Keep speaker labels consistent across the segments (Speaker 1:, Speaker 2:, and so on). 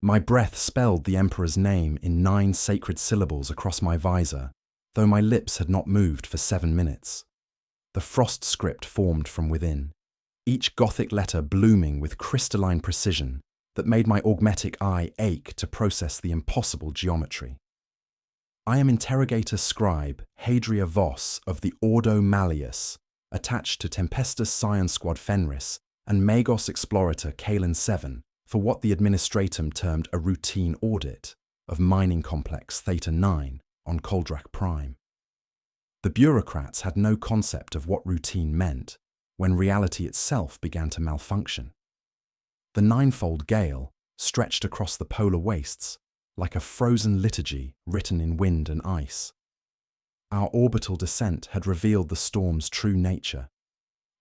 Speaker 1: My breath spelled the Emperor's name in 9 sacred syllables across my visor, though my lips had not moved for 7 minutes. The frost script formed from within, each Gothic letter blooming with crystalline precision that made my augmetic eye ache to process the impossible geometry. I am interrogator scribe Hadria Voss of the Ordo Malleus, attached to Tempestus Science Squad Fenris and Magos Explorator Kalen 7 for what the administratum termed a routine audit of mining complex Theta 9 on Coldrak Prime. The bureaucrats had no concept of what routine meant when reality itself began to malfunction. The ninefold gale stretched across the polar wastes like a frozen liturgy written in wind and ice. Our orbital descent had revealed the storm's true nature,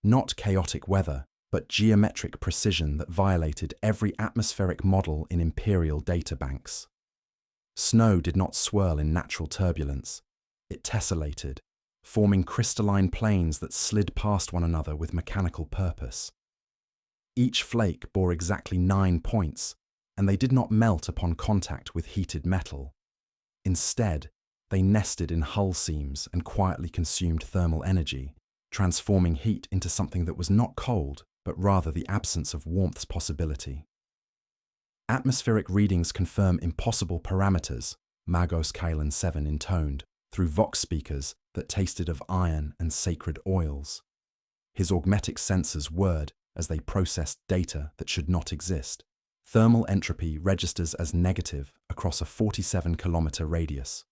Speaker 1: not chaotic weather, but geometric precision that violated every atmospheric model in Imperial databanks. Snow did not swirl in natural turbulence. It tessellated, forming crystalline planes that slid past one another with mechanical purpose. Each flake bore exactly 9 points, and they did not melt upon contact with heated metal. Instead, they nested in hull seams and quietly consumed thermal energy, transforming heat into something that was not cold, but rather the absence of warmth's possibility. Atmospheric readings confirm impossible parameters, Magos Kalen 7 intoned, through vox speakers that tasted of iron and sacred oils. His augmetic sensors whirred as they processed data that should not exist. Thermal entropy registers as negative across a 47-kilometer radius.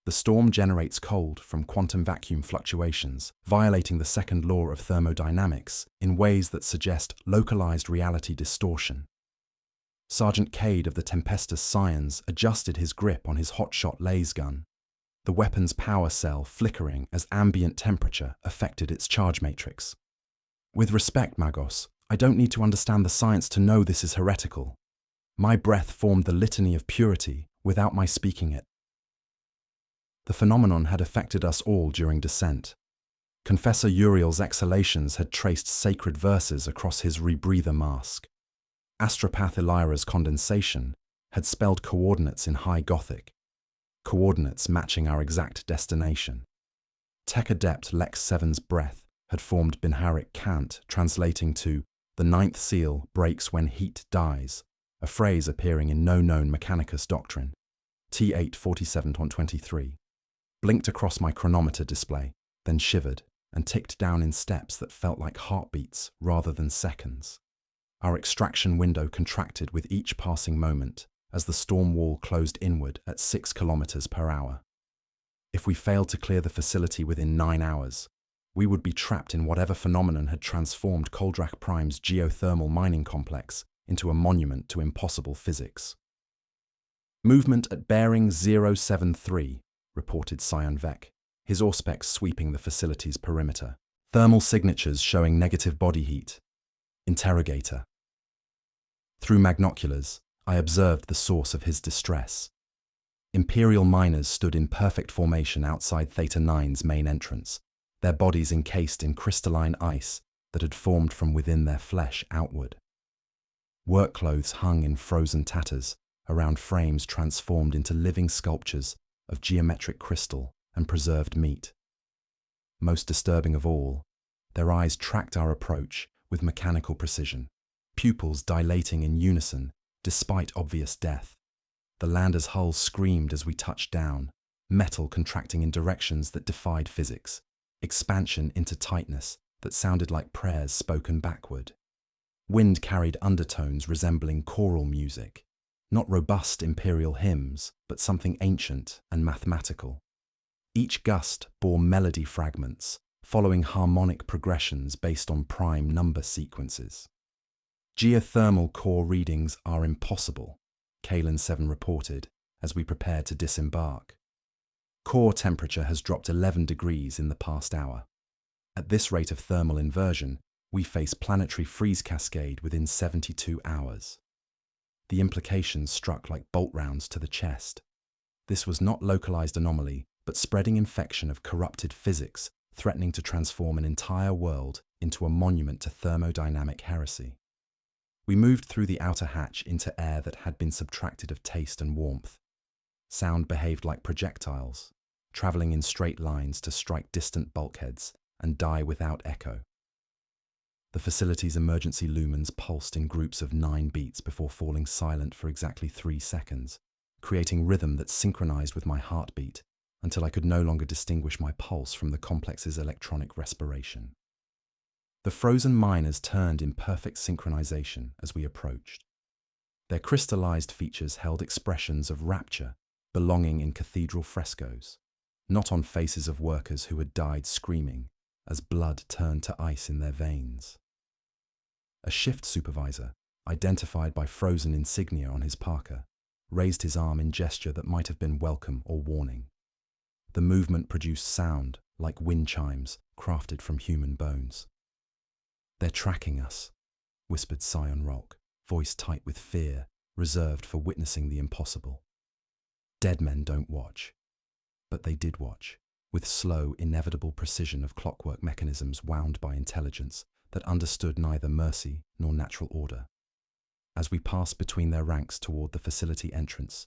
Speaker 1: The storm generates cold from quantum vacuum fluctuations, violating the second law of thermodynamics in ways that suggest localized reality distortion. Sergeant Cade of the Tempestus Scions adjusted his grip on his hotshot laser gun, the weapon's power cell flickering as ambient temperature affected its charge matrix. With respect, Magos, I don't need to understand the science to know this is heretical. My breath formed the litany of purity without my speaking it. The phenomenon had affected us all during descent. Confessor Uriel's exhalations had traced sacred verses across his rebreather mask. Astropath Elira's condensation had spelled coordinates in High Gothic, coordinates matching our exact destination. Tech Adept Lex 7's breath had formed Binharic cant, translating to "the ninth seal breaks when heat dies," a phrase appearing in no known Mechanicus doctrine. T8 47.23. Blinked across my chronometer display, then shivered and ticked down in steps that felt like heartbeats rather than seconds. Our extraction window contracted with each passing moment as the storm wall closed inward at 6 kilometers per hour. If we failed to clear the facility within 9 hours, we would be trapped in whatever phenomenon had transformed Coldrak Prime's geothermal mining complex into a monument to impossible physics. Movement at bearing 073, reported Scion Vec, his auspex sweeping the facility's perimeter. Thermal signatures showing negative body heat. Interrogator. Through magnoculars, I observed the source of his distress. Imperial miners stood in perfect formation outside Theta 9's main entrance, their bodies encased in crystalline ice that had formed from within their flesh outward. Work clothes hung in frozen tatters around frames transformed into living sculptures of geometric crystal and preserved meat. Most disturbing of all, their eyes tracked our approach with mechanical precision, pupils dilating in unison despite obvious death. The lander's hull screamed as we touched down, metal contracting in directions that defied physics, expansion into tightness that sounded like prayers spoken backward. Wind carried undertones resembling choral music, not robust imperial hymns, but something ancient and mathematical. Each gust bore melody fragments, following harmonic progressions based on prime number sequences. Geothermal core readings are impossible, Kalen 7 reported as we prepared to disembark. Core temperature has dropped 11 degrees in the past hour. At this rate of thermal inversion, we face planetary freeze cascade within 72 hours. The implications struck like bolt rounds to the chest. This was not localized anomaly, but spreading infection of corrupted physics, threatening to transform an entire world into a monument to thermodynamic heresy. We moved through the outer hatch into air that had been subtracted of taste and warmth. Sound behaved like projectiles, travelling in straight lines to strike distant bulkheads and die without echo. The facility's emergency lumens pulsed in groups of 9 beats before falling silent for exactly 3 seconds, creating rhythm that synchronized with my heartbeat until I could no longer distinguish my pulse from the complex's electronic respiration. The frozen miners turned in perfect synchronization as we approached. Their crystallized features held expressions of rapture belonging in cathedral frescoes, not on faces of workers who had died screaming as blood turned to ice in their veins. A shift supervisor, identified by frozen insignia on his parka, raised his arm in gesture that might have been welcome or warning. The movement produced sound like wind chimes crafted from human bones. "They're tracking us," whispered Scion Rock, voice tight with fear, reserved for witnessing the impossible. Dead men don't watch. But they did watch, with slow, inevitable precision of clockwork mechanisms wound by intelligence that understood neither mercy nor natural order. As we passed between their ranks toward the facility entrance,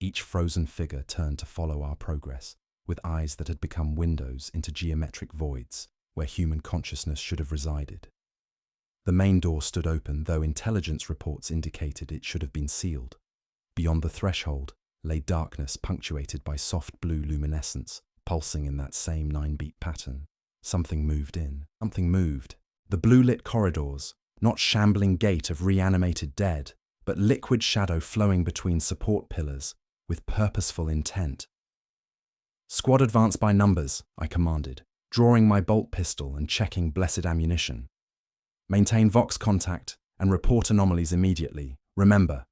Speaker 1: each frozen figure turned to follow our progress, with eyes that had become windows into geometric voids where human consciousness should have resided. The main door stood open, though intelligence reports indicated it should have been sealed. Beyond the threshold lay darkness punctuated by soft blue luminescence, pulsing in that same 9-beat pattern. Something moved in. Something moved. The blue-lit corridors, not shambling gate of reanimated dead, but liquid shadow flowing between support pillars with purposeful intent. "Squad advance by numbers," I commanded, drawing my bolt pistol and checking blessed ammunition. "Maintain Vox contact and report anomalies immediately. Remember,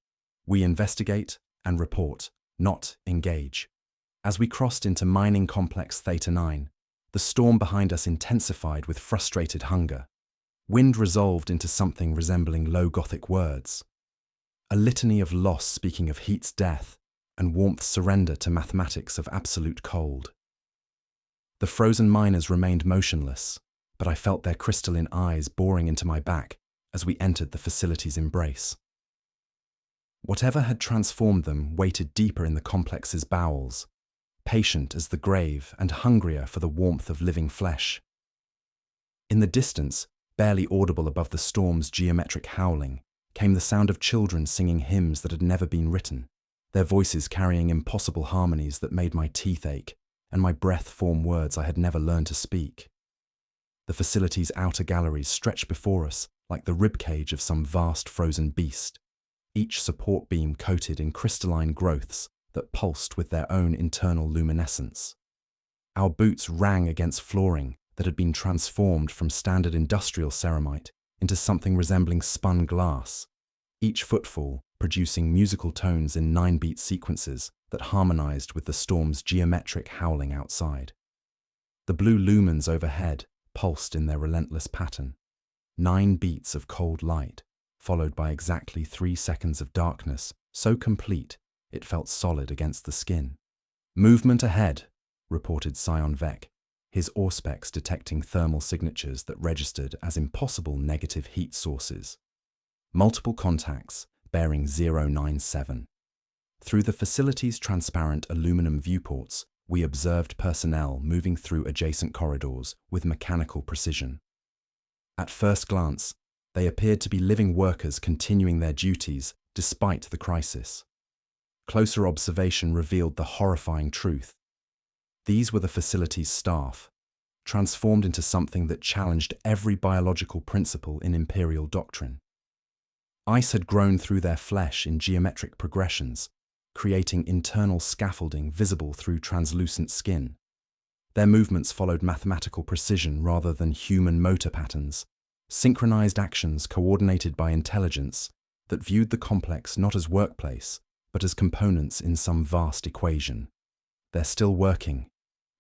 Speaker 1: we investigate and report, not engage." As we crossed into mining complex Theta 9, the storm behind us intensified with frustrated hunger. Wind resolved into something resembling low Gothic words. A litany of loss speaking of heat's death and warmth's surrender to mathematics of absolute cold. The frozen miners remained motionless, but I felt their crystalline eyes boring into my back as we entered the facility's embrace. Whatever had transformed them waited deeper in the complex's bowels, patient as the grave and hungrier for the warmth of living flesh. In the distance, barely audible above the storm's geometric howling, came the sound of children singing hymns that had never been written, their voices carrying impossible harmonies that made my teeth ache and my breath form words I had never learned to speak. The facility's outer galleries stretched before us like the ribcage of some vast frozen beast, each support beam coated in crystalline growths that pulsed with their own internal luminescence. Our boots rang against flooring that had been transformed from standard industrial ceramite into something resembling spun glass, each footfall producing musical tones in 9-beat sequences that harmonized with the storm's geometric howling outside. The blue lumens overhead pulsed in their relentless pattern, 9 beats of cold light, followed by exactly 3 seconds of darkness, so complete it felt solid against the skin. "Movement ahead," reported Scion Vec, his auspex detecting thermal signatures that registered as impossible negative heat sources. Multiple contacts bearing 097. Through the facility's transparent aluminum viewports, we observed personnel moving through adjacent corridors with mechanical precision. At first glance, they appeared to be living workers continuing their duties despite the crisis. Closer observation revealed the horrifying truth. These were the facility's staff, transformed into something that challenged every biological principle in Imperial doctrine. Ice had grown through their flesh in geometric progressions, creating internal scaffolding visible through translucent skin. Their movements followed mathematical precision rather than human motor patterns, synchronized actions coordinated by intelligence that viewed the complex not as workplace, but as components in some vast equation. "They're still working,"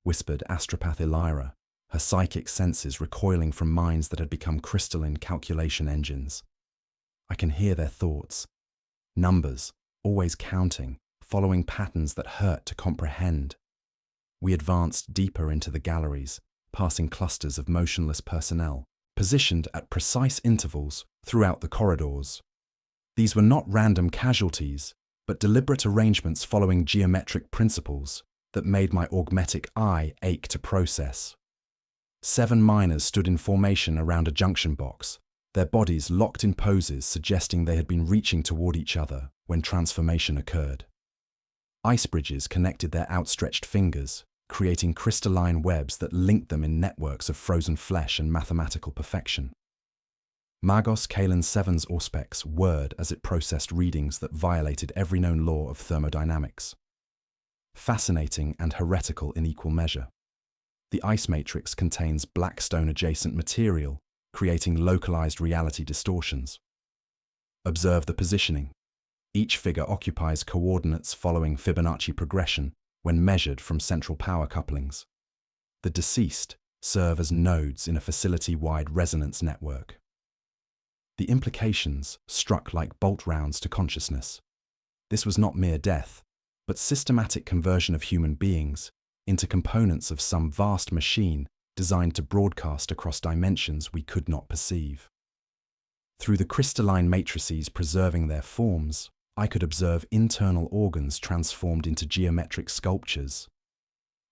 Speaker 1: whispered astropath Elira, her psychic senses recoiling from minds that had become crystalline calculation engines. I can hear their thoughts. Numbers, always counting, following patterns that hurt to comprehend. We advanced deeper into the galleries, passing clusters of motionless personnel, positioned at precise intervals throughout the corridors. These were not random casualties, but deliberate arrangements following geometric principles that made my augmetic eye ache to process. 7 miners stood in formation around a junction box, their bodies locked in poses suggesting they had been reaching toward each other when transformation occurred. Ice bridges connected their outstretched fingers, creating crystalline webs that linked them in networks of frozen flesh and mathematical perfection. Magos Kalen 7's Auspex whirred as it processed readings that violated every known law of thermodynamics. Fascinating and heretical in equal measure. The ice matrix contains blackstone-adjacent material, creating localized reality distortions. Observe the positioning. Each figure occupies coordinates following Fibonacci progression when measured from central power couplings. The deceased serve as nodes in a facility-wide resonance network. The implications struck like bolt rounds to consciousness. This was not mere death, but systematic conversion of human beings into components of some vast machine designed to broadcast across dimensions we could not perceive. Through the crystalline matrices preserving their forms, I could observe internal organs transformed into geometric sculptures.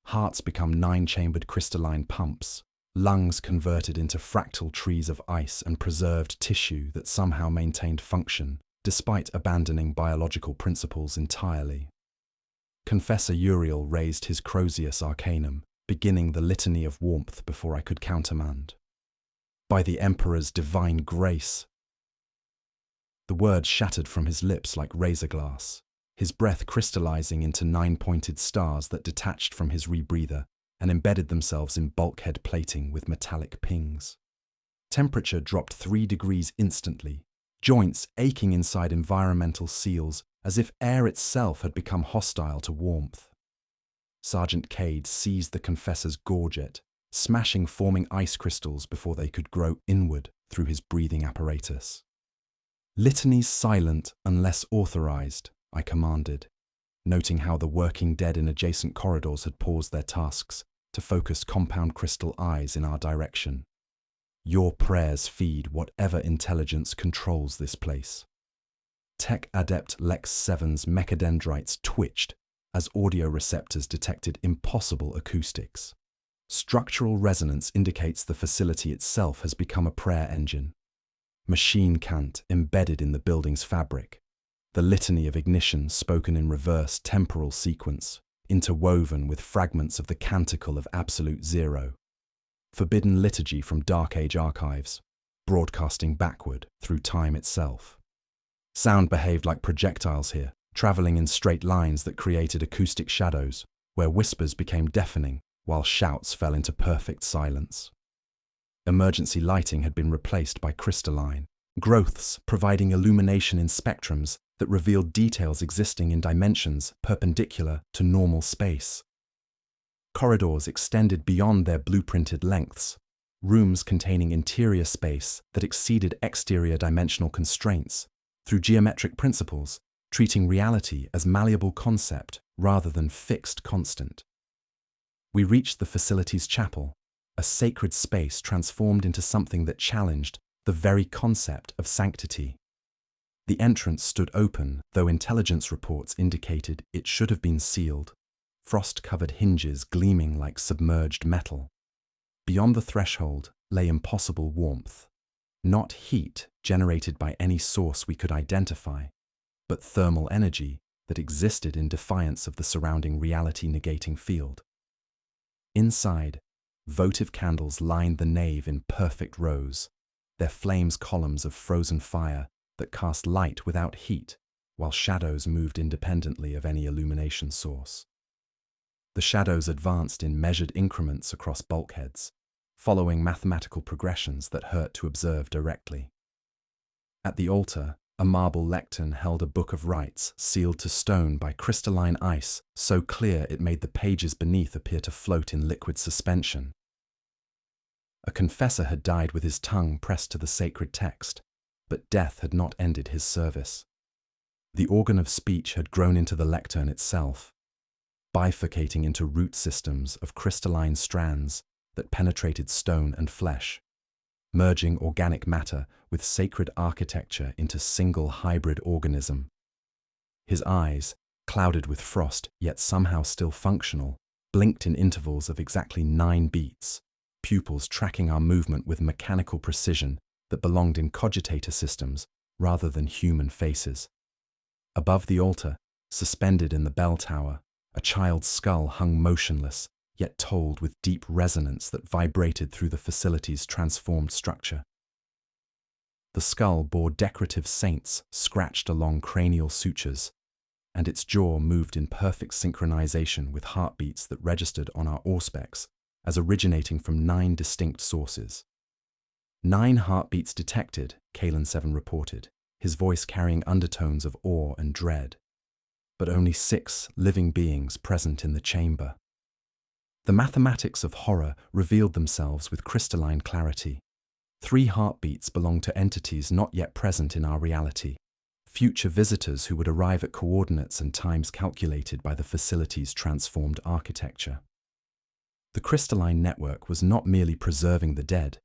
Speaker 1: Hearts become 9-chambered crystalline pumps, lungs converted into fractal trees of ice and preserved tissue that somehow maintained function, despite abandoning biological principles entirely. Confessor Uriel raised his Crozius Arcanum, beginning the litany of warmth before I could countermand. By the Emperor's divine grace. The words shattered from his lips like razor glass, his breath crystallizing into 9-pointed stars that detached from his rebreather and embedded themselves in bulkhead plating with metallic pings. Temperature dropped 3 degrees instantly, joints aching inside environmental seals as if air itself had become hostile to warmth. Sergeant Cade seized the Confessor's gorget, smashing forming ice crystals before they could grow inward through his breathing apparatus. Litanies silent unless authorized, I commanded, noting how the working dead in adjacent corridors had paused their tasks to focus compound crystal eyes in our direction. Your prayers feed whatever intelligence controls this place. Tech Adept Lex 7's mechadendrites twitched as audio receptors detected impossible acoustics. Structural resonance indicates the facility itself has become a prayer engine. Machine cant embedded in the building's fabric. The litany of ignition spoken in reverse temporal sequence, interwoven with fragments of the canticle of absolute zero. Forbidden liturgy from Dark Age archives, broadcasting backward through time itself. Sound behaved like projectiles here, traveling in straight lines that created acoustic shadows, where whispers became deafening, while shouts fell into perfect silence. Emergency lighting had been replaced by crystalline growths, providing illumination in spectrums that revealed details existing in dimensions perpendicular to normal space. Corridors extended beyond their blueprinted lengths, rooms containing interior space that exceeded exterior dimensional constraints, through geometric principles, treating reality as malleable concept rather than fixed constant. We reached the facility's chapel, a sacred space transformed into something that challenged the very concept of sanctity. The entrance stood open, though intelligence reports indicated it should have been sealed, frost-covered hinges gleaming like submerged metal. Beyond the threshold lay impossible warmth, not heat generated by any source we could identify, but thermal energy that existed in defiance of the surrounding reality-negating field. Inside, votive candles lined the nave in perfect rows, their flames columns of frozen fire that cast light without heat, while shadows moved independently of any illumination source. The shadows advanced in measured increments across bulkheads, following mathematical progressions that hurt to observe directly. At the altar, a marble lectern held a book of rites sealed to stone by crystalline ice so clear it made the pages beneath appear to float in liquid suspension. A confessor had died with his tongue pressed to the sacred text, but death had not ended his service. The organ of speech had grown into the lectern itself, bifurcating into root systems of crystalline strands that penetrated stone and flesh, merging organic matter with sacred architecture into single hybrid organism. His eyes, clouded with frost yet somehow still functional, blinked in intervals of exactly 9 beats, pupils tracking our movement with mechanical precision that belonged in cogitator systems rather than human faces. Above the altar, suspended in the bell tower, a child's skull hung motionless, yet told with deep resonance that vibrated through the facility's transformed structure. The skull bore decorative saints scratched along cranial sutures, and its jaw moved in perfect synchronization with heartbeats that registered on our auspex as originating from 9 distinct sources. 9 heartbeats detected, Kalen 7 reported, his voice carrying undertones of awe and dread, but only 6 living beings present in the chamber. The mathematics of horror revealed themselves with crystalline clarity. 3 heartbeats belonged to entities not yet present in our reality, future visitors who would arrive at coordinates and times calculated by the facility's transformed architecture. The crystalline network was not merely preserving the dead,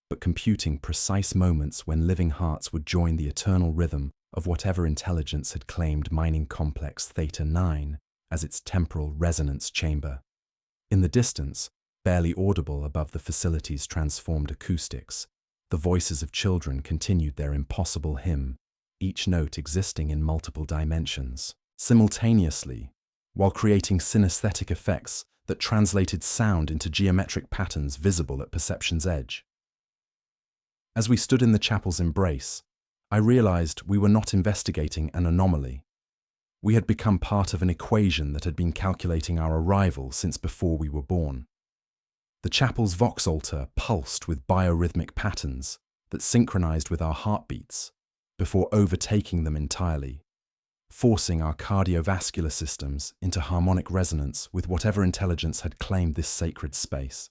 Speaker 1: but computing precise moments when living hearts would join the eternal rhythm of whatever intelligence had claimed mining complex Theta 9 as its temporal resonance chamber. In the distance, barely audible above the facility's transformed acoustics, the voices of children continued their impossible hymn, each note existing in multiple dimensions, simultaneously, while creating synesthetic effects that translated sound into geometric patterns visible at perception's edge. As we stood in the chapel's embrace, I realized we were not investigating an anomaly. We had become part of an equation that had been calculating our arrival since before we were born. The chapel's vox altar pulsed with biorhythmic patterns that synchronized with our heartbeats before overtaking them entirely, forcing our cardiovascular systems into harmonic resonance with whatever intelligence had claimed this sacred space.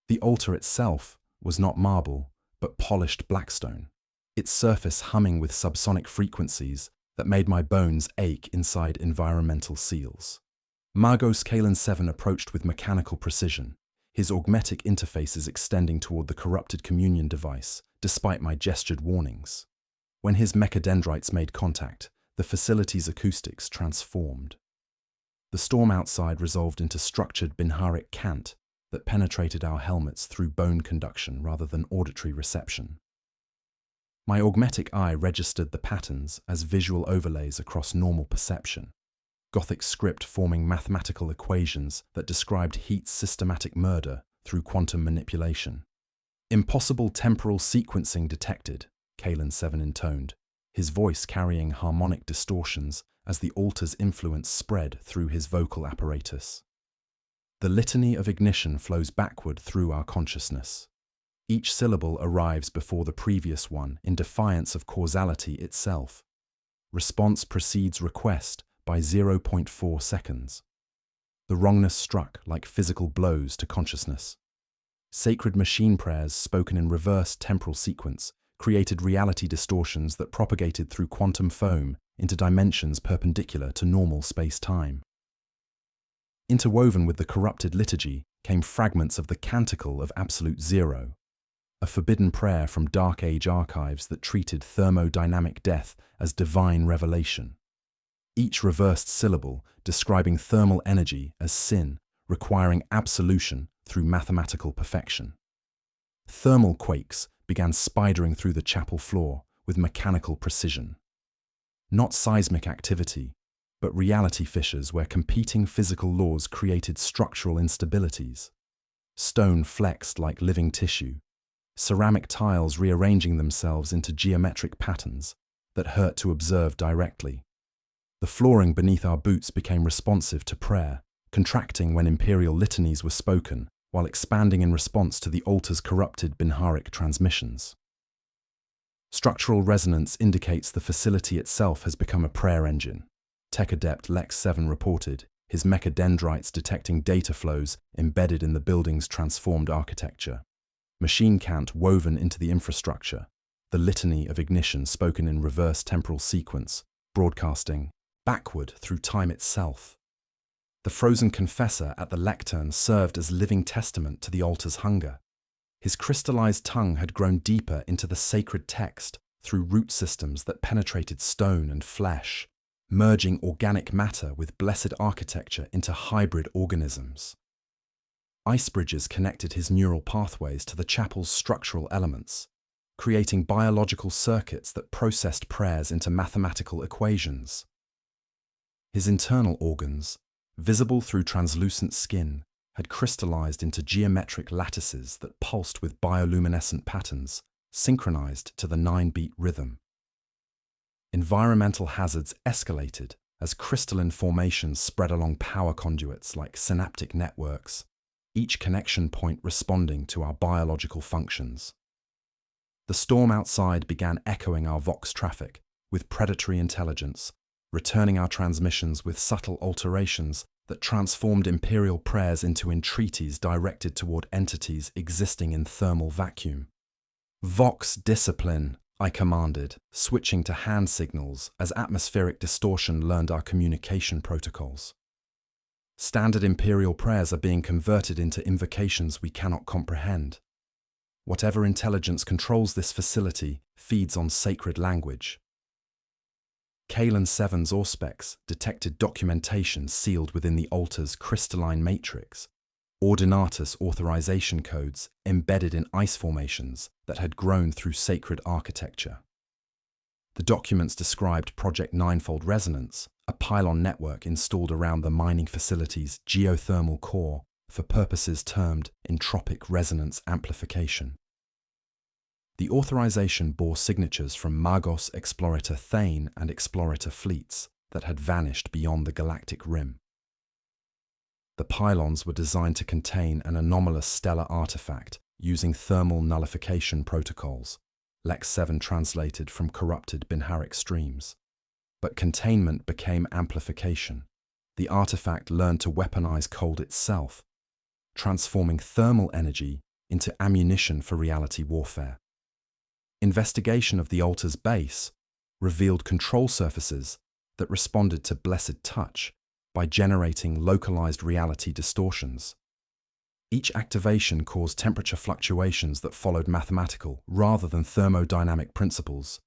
Speaker 1: The altar itself was not marble, but polished blackstone, its surface humming with subsonic frequencies that made my bones ache inside environmental seals. Margos Kalen 7 approached with mechanical precision, his augmetic interfaces extending toward the corrupted communion device, despite my gestured warnings. When his mechadendrites made contact, the facility's acoustics transformed. The storm outside resolved into structured binharic cant that penetrated our helmets through bone conduction rather than auditory reception. My augmetic eye registered the patterns as visual overlays across normal perception, Gothic script forming mathematical equations that described heat's systematic murder through quantum manipulation. Impossible temporal sequencing detected, Kalen 7 intoned, his voice carrying harmonic distortions as the altar's influence spread through his vocal apparatus. The litany of ignition flows backward through our consciousness. Each syllable arrives before the previous one in defiance of causality itself. Response precedes request by 0.4 seconds. The wrongness struck like physical blows to consciousness. Sacred machine prayers spoken in reverse temporal sequence created reality distortions that propagated through quantum foam into dimensions perpendicular to normal space-time. Interwoven with the corrupted liturgy came fragments of the Canticle of Absolute Zero, a forbidden prayer from Dark Age archives that treated thermodynamic death as divine revelation. Each reversed syllable describing thermal energy as sin, requiring absolution through mathematical perfection. Thermal quakes began spidering through the chapel floor with mechanical precision. Not seismic activity, but reality fissures where competing physical laws created structural instabilities. Stone flexed like living tissue, ceramic tiles rearranging themselves into geometric patterns that hurt to observe directly. The flooring beneath our boots became responsive to prayer, contracting when imperial litanies were spoken, while expanding in response to the altar's corrupted binharic transmissions. Structural resonance indicates the facility itself has become a prayer engine, Tech Adept Lex 7 reported, his mechadendrites detecting data flows embedded in the building's transformed architecture. Machine cant woven into the infrastructure, the litany of ignition spoken in reverse temporal sequence, broadcasting backward through time itself. The frozen confessor at the lectern served as living testament to the altar's hunger, His crystallized tongue had grown deeper into the sacred text through root systems that penetrated stone and flesh, merging organic matter with blessed architecture into hybrid organisms. Ice bridges connected his neural pathways to the chapel's structural elements, creating biological circuits that processed prayers into mathematical equations. His internal organs, visible through translucent skin, had crystallized into geometric lattices that pulsed with bioluminescent patterns, synchronized to the 9-beat rhythm. Environmental hazards escalated as crystalline formations spread along power conduits like synaptic networks, each connection point responding to our biological functions. The storm outside began echoing our Vox traffic with predatory intelligence, returning our transmissions with subtle alterations that transformed imperial prayers into entreaties directed toward entities existing in thermal vacuum. "Vox discipline," I commanded, switching to hand signals as atmospheric distortion learned our communication protocols. Standard imperial prayers are being converted into invocations we cannot comprehend. Whatever intelligence controls this facility feeds on sacred language. Kalen 7's Auspex detected documentation sealed within the altar's crystalline matrix, ordinatus authorization codes embedded in ice formations that had grown through sacred architecture. The documents described Project Ninefold Resonance, a pylon network installed around the mining facility's geothermal core for purposes termed entropic resonance amplification. The authorization bore signatures from Magos Explorator Thane and Explorator fleets that had vanished beyond the galactic rim. The pylons were designed to contain an anomalous stellar artifact using thermal nullification protocols, Lex 7 translated from corrupted Binharic streams. But containment became amplification. The artifact learned to weaponize cold itself, transforming thermal energy into ammunition for reality warfare. Investigation of the altar's base revealed control surfaces that responded to blessed touch by generating localized reality distortions. Each activation caused temperature fluctuations that followed mathematical rather than thermodynamic principles,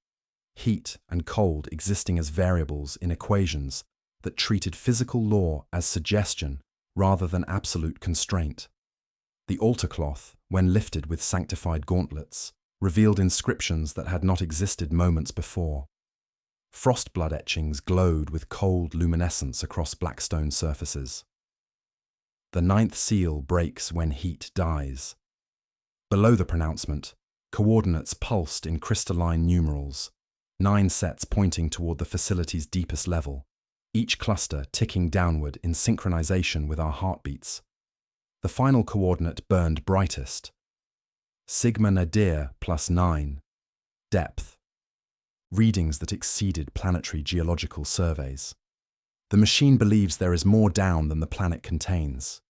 Speaker 1: heat and cold existing as variables in equations that treated physical law as suggestion rather than absolute constraint. The altar cloth, when lifted with sanctified gauntlets, revealed inscriptions that had not existed moments before. Frostblood etchings glowed with cold luminescence across blackstone surfaces. The 9th seal breaks when heat dies. Below the pronouncement, coordinates pulsed in crystalline numerals, 9 sets pointing toward the facility's deepest level, each cluster ticking downward in synchronization with our heartbeats. The final coordinate burned brightest. Sigma Nadir +9. Depth. Readings that exceeded planetary geological surveys. The machine believes there is more down than the planet contains,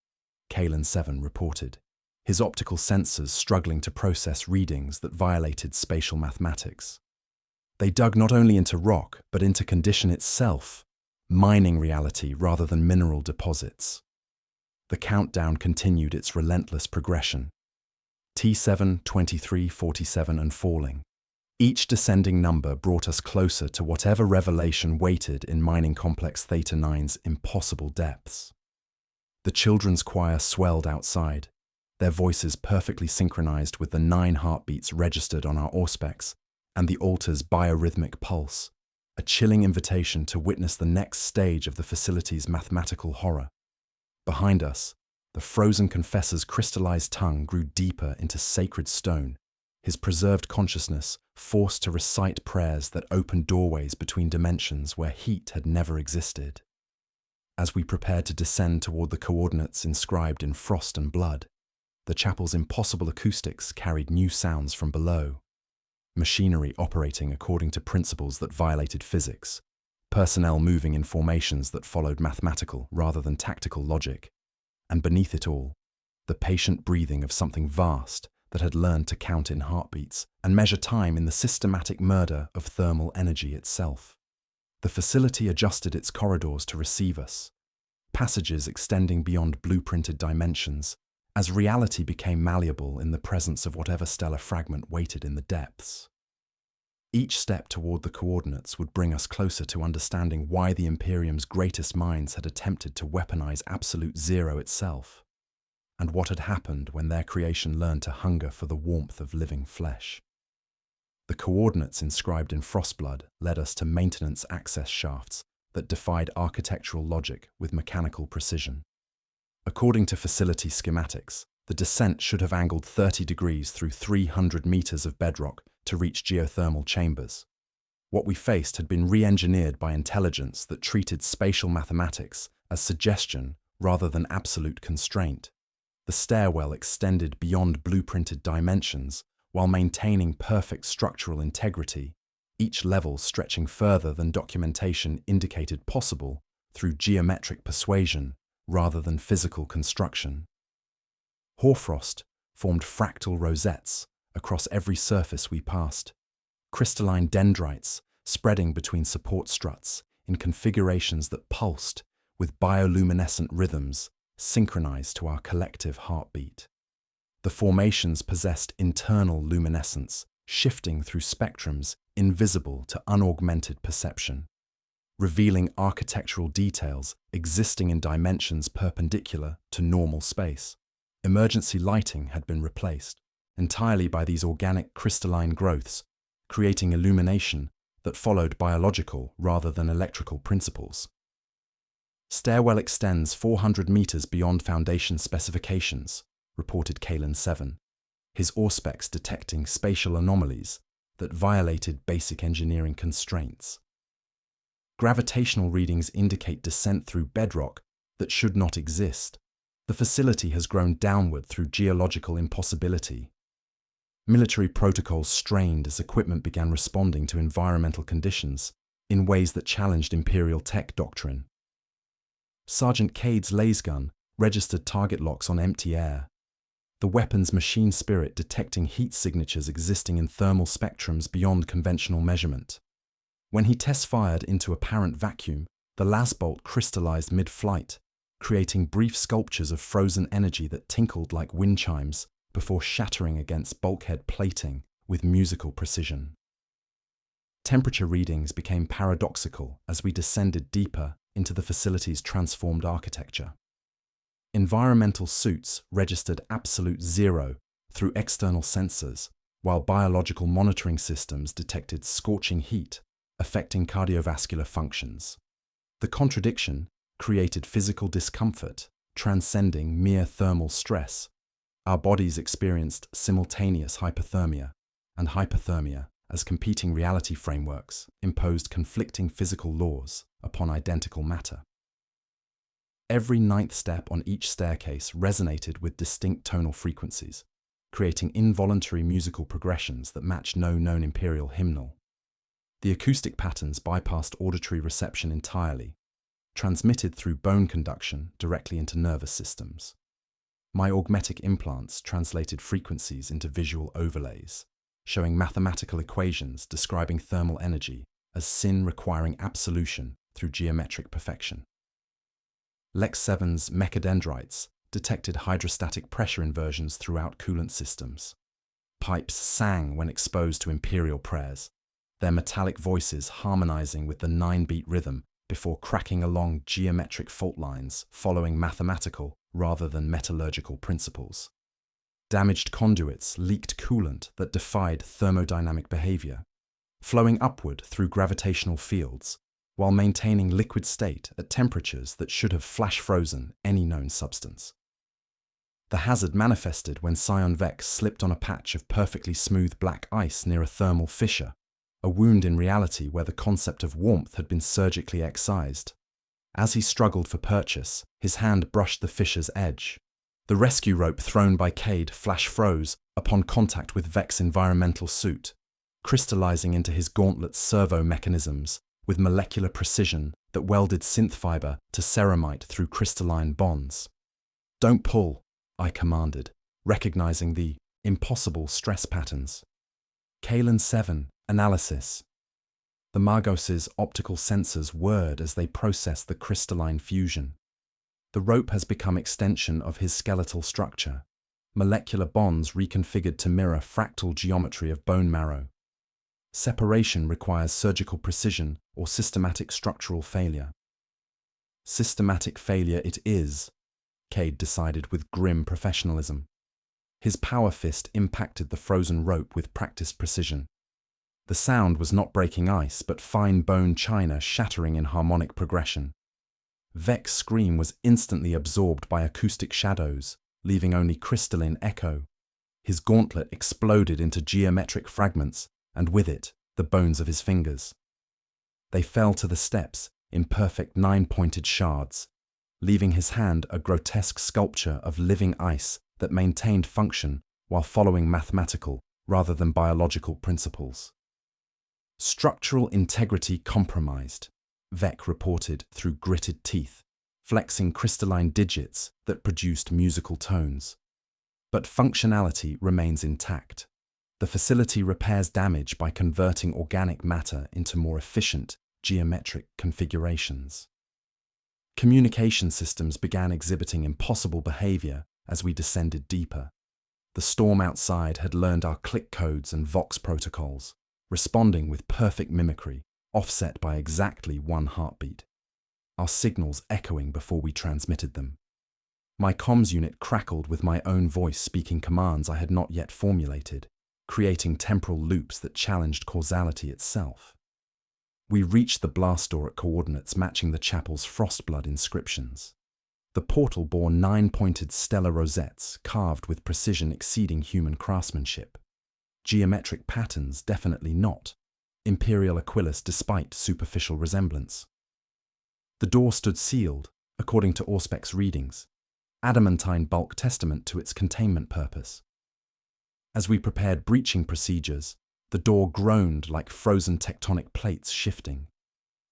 Speaker 1: Kalen 7 reported, his optical sensors struggling to process readings that violated spatial mathematics. They dug not only into rock, but into condition itself, mining reality rather than mineral deposits. The countdown continued its relentless progression. T7, 23, 47 and falling. Each descending number brought us closer to whatever revelation waited in mining complex Theta 9's impossible depths. The children's choir swelled outside, their voices perfectly synchronized with the 9 heartbeats registered on our Auspex and the altar's biorhythmic pulse, a chilling invitation to witness the next stage of the facility's mathematical horror. Behind us, the frozen confessor's crystallized tongue grew deeper into sacred stone, his preserved consciousness forced to recite prayers that opened doorways between dimensions where heat had never existed. As we prepared to descend toward the coordinates inscribed in frost and blood, the chapel's impossible acoustics carried new sounds from below. Machinery operating according to principles that violated physics, personnel moving in formations that followed mathematical rather than tactical logic, and beneath it all, the patient breathing of something vast that had learned to count in heartbeats and measure time in the systematic murder of thermal energy itself. The facility adjusted its corridors to receive us, passages extending beyond blueprinted dimensions, as reality became malleable in the presence of whatever stellar fragment waited in the depths. Each step toward the coordinates would bring us closer to understanding why the Imperium's greatest minds had attempted to weaponize absolute zero itself, and what had happened when their creation learned to hunger for the warmth of living flesh. The coordinates inscribed in frostblood led us to maintenance access shafts that defied architectural logic with mechanical precision. According to facility schematics, the descent should have angled 30 degrees through 300 meters of bedrock to reach geothermal chambers. What we faced had been re-engineered by intelligence that treated spatial mathematics as suggestion rather than absolute constraint. The stairwell extended beyond blueprinted dimensions while maintaining perfect structural integrity, each level stretching further than documentation indicated possible through geometric persuasion rather than physical construction. Hoarfrost formed fractal rosettes across every surface we passed, crystalline dendrites spreading between support struts in configurations that pulsed with bioluminescent rhythms synchronized to our collective heartbeat. The formations possessed internal luminescence, shifting through spectrums invisible to unaugmented perception, revealing architectural details existing in dimensions perpendicular to normal space. Emergency lighting had been replaced entirely by these organic crystalline growths, creating illumination that followed biological rather than electrical principles. Stairwell extends 400 meters beyond foundation specifications, reported Kalen 7, his auspex detecting spatial anomalies that violated basic engineering constraints. Gravitational readings indicate descent through bedrock that should not exist. The facility has grown downward through geological impossibility. Military protocols strained as equipment began responding to environmental conditions in ways that challenged Imperial tech doctrine. Sergeant Cade's laser registered target locks on empty air, the weapon's machine spirit detecting heat signatures existing in thermal spectrums beyond conventional measurement. When he test-fired into apparent vacuum, the lasbolt crystallized mid-flight, creating brief sculptures of frozen energy that tinkled like wind chimes before shattering against bulkhead plating with musical precision. Temperature readings became paradoxical as we descended deeper into the facility's transformed architecture. Environmental suits registered absolute zero through external sensors, while biological monitoring systems detected scorching heat affecting cardiovascular functions. The contradiction created physical discomfort, transcending mere thermal stress. Our bodies experienced simultaneous hypothermia and hypothermia as competing reality frameworks imposed conflicting physical laws upon identical matter. Every ninth step on each staircase resonated with distinct tonal frequencies, creating involuntary musical progressions that matched no known imperial hymnal. The acoustic patterns bypassed auditory reception entirely, transmitted through bone conduction directly into nervous systems. My augmetic implants translated frequencies into visual overlays, showing mathematical equations describing thermal energy as sin requiring absolution through geometric perfection. Lex 7's mechadendrites detected hydrostatic pressure inversions throughout coolant systems. Pipes sang when exposed to imperial prayers, their metallic voices harmonizing with the 9-beat rhythm before cracking along geometric fault lines following mathematical rather than metallurgical principles. Damaged conduits leaked coolant that defied thermodynamic behavior, flowing upward through gravitational fields while maintaining liquid state at temperatures that should have flash-frozen any known substance. The hazard manifested when Scion Vex slipped on a patch of perfectly smooth black ice near a thermal fissure, a wound in reality where the concept of warmth had been surgically excised. As he struggled for purchase, his hand brushed the fissure's edge. The rescue rope thrown by Cade flash-froze upon contact with Vex's environmental suit, crystallizing into his gauntlet's servo mechanisms with molecular precision that welded synth fiber to ceramite through crystalline bonds. "Don't pull," I commanded, recognizing the impossible stress patterns. Kalen 7, analysis. The Magos's optical sensors whirred as they processed the crystalline fusion. The rope has become extension of his skeletal structure, molecular bonds reconfigured to mirror fractal geometry of bone marrow. Separation requires surgical precision or systematic structural failure. Systematic failure it is, Cade decided with grim professionalism. His power fist impacted the frozen rope with practiced precision. The sound was not breaking ice, but fine bone china shattering in harmonic progression. Vek's scream was instantly absorbed by acoustic shadows, leaving only crystalline echo. His gauntlet exploded into geometric fragments, and with it, the bones of his fingers. They fell to the steps, imperfect nine-pointed shards, leaving his hand a grotesque sculpture of living ice that maintained function while following mathematical rather than biological principles. Structural integrity compromised, Vek reported through gritted teeth, flexing crystalline digits that produced musical tones. But functionality remains intact. The facility repairs damage by converting organic matter into more efficient, geometric configurations. Communication systems began exhibiting impossible behavior as we descended deeper. The storm outside had learned our click codes and Vox protocols, responding with perfect mimicry, offset by exactly one heartbeat. Our signals echoing before we transmitted them. My comms unit crackled with my own voice speaking commands I had not yet formulated, creating temporal loops that challenged causality itself. We reached the blast door at coordinates matching the chapel's frostblood inscriptions. The portal bore 9-pointed stellar rosettes carved with precision exceeding human craftsmanship. Geometric patterns definitely not. Imperial Aquilus despite superficial resemblance. The door stood sealed, according to Auspec's readings, adamantine bulk testament to its containment purpose. As we prepared breaching procedures, the door groaned like frozen tectonic plates shifting.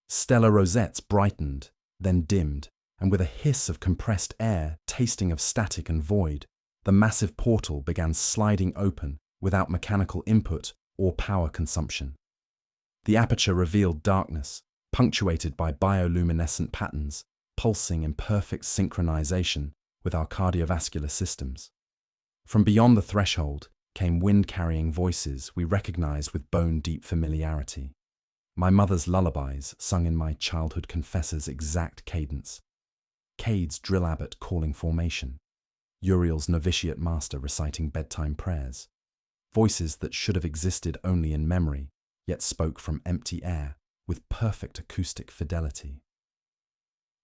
Speaker 1: Stellar rosettes brightened, then dimmed, and with a hiss of compressed air tasting of static and void, the massive portal began sliding open without mechanical input or power consumption. The aperture revealed darkness, punctuated by bioluminescent patterns, pulsing in perfect synchronization with our cardiovascular systems. From beyond the threshold came wind-carrying voices we recognized with bone-deep familiarity. My mother's lullabies sung in my childhood confessor's exact cadence. Cade's drill abbot calling formation. Uriel's novitiate master reciting bedtime prayers. Voices that should have existed only in memory, yet spoke from empty air with perfect acoustic fidelity.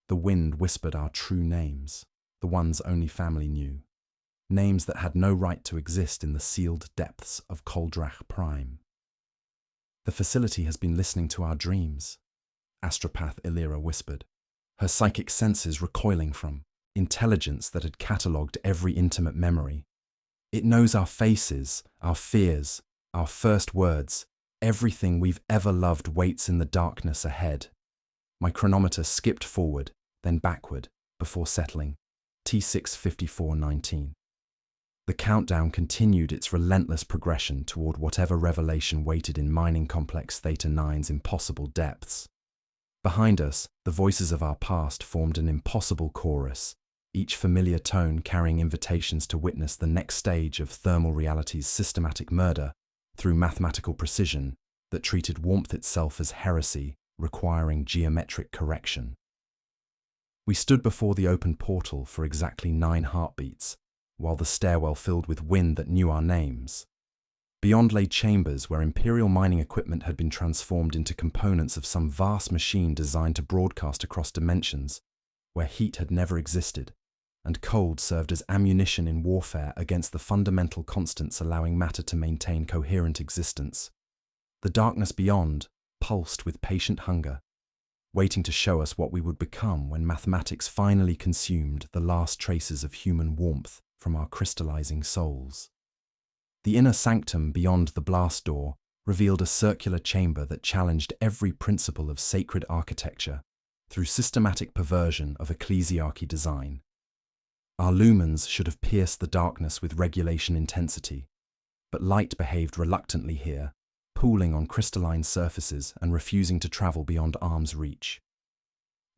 Speaker 1: The wind whispered our true names, the ones only family knew. Names that had no right to exist in the sealed depths of Koldrach Prime. The facility has been listening to our dreams, astropath Illyra whispered, her psychic senses recoiling from intelligence that had catalogued every intimate memory. It knows our faces, our fears, our first words, everything we've ever loved waits in the darkness ahead. My chronometer skipped forward, then backward, before settling, T6:54:19. The countdown continued its relentless progression toward whatever revelation waited in mining complex Theta 9's impossible depths. Behind us, the voices of our past formed an impossible chorus, each familiar tone carrying invitations to witness the next stage of thermal reality's systematic murder through mathematical precision that treated warmth itself as heresy, requiring geometric correction. We stood before the open portal for exactly 9 heartbeats, while the stairwell filled with wind that knew our names. Beyond lay chambers where Imperial mining equipment had been transformed into components of some vast machine designed to broadcast across dimensions, where heat had never existed, and cold served as ammunition in warfare against the fundamental constants allowing matter to maintain coherent existence. The darkness beyond pulsed with patient hunger, waiting to show us what we would become when mathematics finally consumed the last traces of human warmth from our crystallizing souls. The inner sanctum beyond the blast door revealed a circular chamber that challenged every principle of sacred architecture through systematic perversion of ecclesiarchy design. Our lumens should have pierced the darkness with regulation intensity, but light behaved reluctantly here, pooling on crystalline surfaces and refusing to travel beyond arm's reach.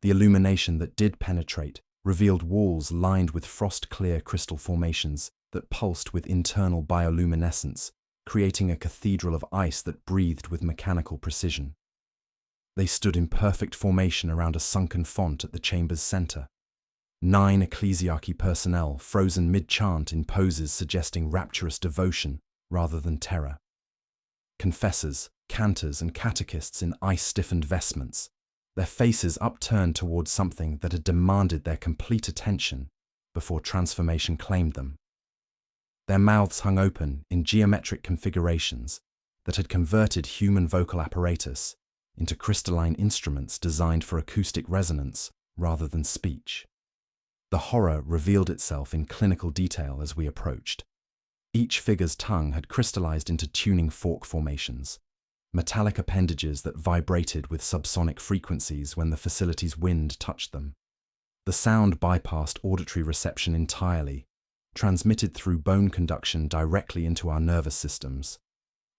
Speaker 1: The illumination that did penetrate revealed walls lined with frost-clear crystal formations that pulsed with internal bioluminescence, creating a cathedral of ice that breathed with mechanical precision. They stood in perfect formation around a sunken font at the chamber's center. 9 ecclesiarchy personnel frozen mid-chant in poses suggesting rapturous devotion rather than terror. Confessors, cantors, and catechists in ice-stiffened vestments, their faces upturned towards something that had demanded their complete attention before transformation claimed them. Their mouths hung open in geometric configurations that had converted human vocal apparatus into crystalline instruments designed for acoustic resonance rather than speech. The horror revealed itself in clinical detail as we approached. Each figure's tongue had crystallized into tuning fork formations, metallic appendages that vibrated with subsonic frequencies when the facility's wind touched them. The sound bypassed auditory reception entirely, transmitted through bone conduction directly into our nervous systems.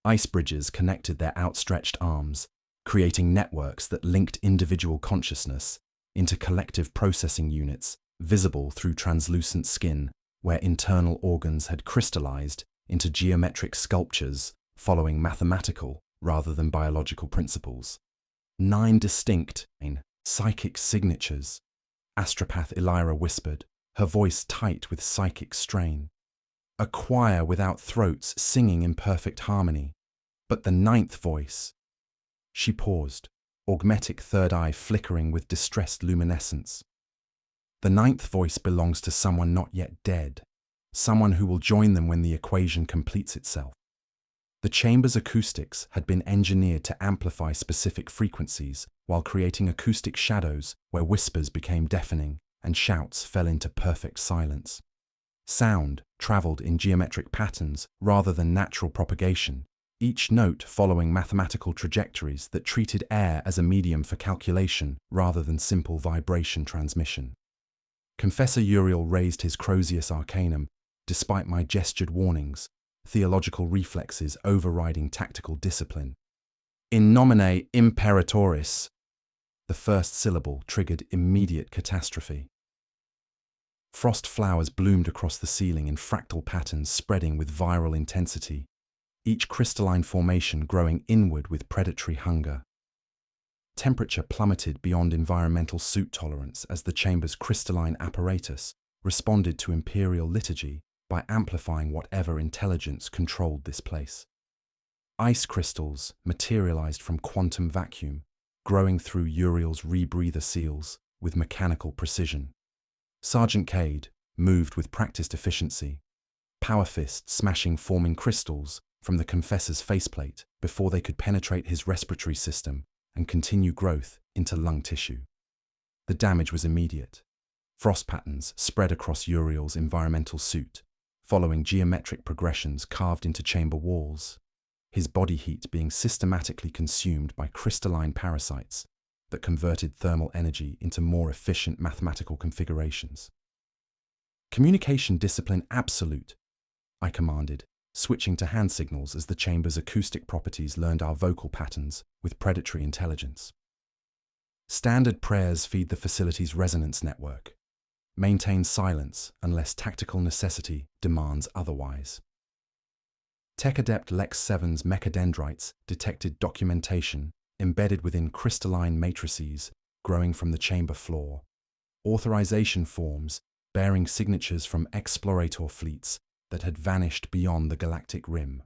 Speaker 1: Ice bridges connected their outstretched arms, creating networks that linked individual consciousness into collective processing units visible through translucent skin, where internal organs had crystallized into geometric sculptures following mathematical rather than biological principles. 9 distinct psychic signatures, astropath Elira whispered, her voice tight with psychic strain. A choir without throats singing in perfect harmony. But the 9th voice. She paused, augmetic third eye flickering with distressed luminescence. The 9th voice belongs to someone not yet dead, someone who will join them when the equation completes itself. The chamber's acoustics had been engineered to amplify specific frequencies while creating acoustic shadows where whispers became deafening and shouts fell into perfect silence. Sound traveled in geometric patterns rather than natural propagation, each note following mathematical trajectories that treated air as a medium for calculation rather than simple vibration transmission. Confessor Uriel raised his Crozius Arcanum, despite my gestured warnings, theological reflexes overriding tactical discipline. In nomine imperatoris, the first syllable triggered immediate catastrophe. Frost flowers bloomed across the ceiling in fractal patterns spreading with viral intensity, each crystalline formation growing inward with predatory hunger. Temperature plummeted beyond environmental suit tolerance as the chamber's crystalline apparatus responded to imperial liturgy by amplifying whatever intelligence controlled this place. Ice crystals materialized from quantum vacuum, growing through Uriel's rebreather seals with mechanical precision. Sergeant Cade moved with practiced efficiency, power fist smashing forming crystals from the confessor's faceplate before they could penetrate his respiratory system and continue growth into lung tissue. The damage was immediate. Frost patterns spread across Uriel's environmental suit, following geometric progressions carved into chamber walls, his body heat being systematically consumed by crystalline parasites that converted thermal energy into more efficient mathematical configurations. Communication discipline absolute, I commanded, switching to hand signals as the chamber's acoustic properties learned our vocal patterns with predatory intelligence. Standard prayers feed the facility's resonance network. Maintain silence unless tactical necessity demands otherwise. Tech Adept Lex 7's mechadendrites detected documentation embedded within crystalline matrices growing from the chamber floor, authorization forms bearing signatures from explorator fleets that had vanished beyond the galactic rim.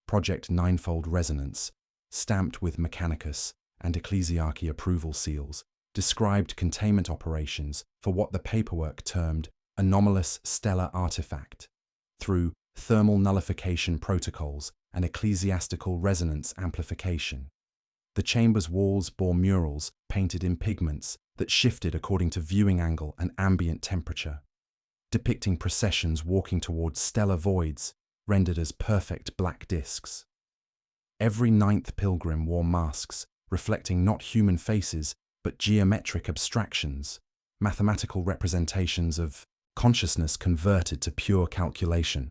Speaker 1: Project Ninefold Resonance, stamped with Mechanicus and Ecclesiarchy approval seals, described containment operations for what the paperwork termed anomalous stellar artifact, through thermal nullification protocols and ecclesiastical resonance amplification. The chamber's walls bore murals painted in pigments that shifted according to viewing angle and ambient temperature, depicting processions walking towards stellar voids rendered as perfect black discs. Every 9th pilgrim wore masks reflecting not human faces but geometric abstractions, mathematical representations of consciousness converted to pure calculation.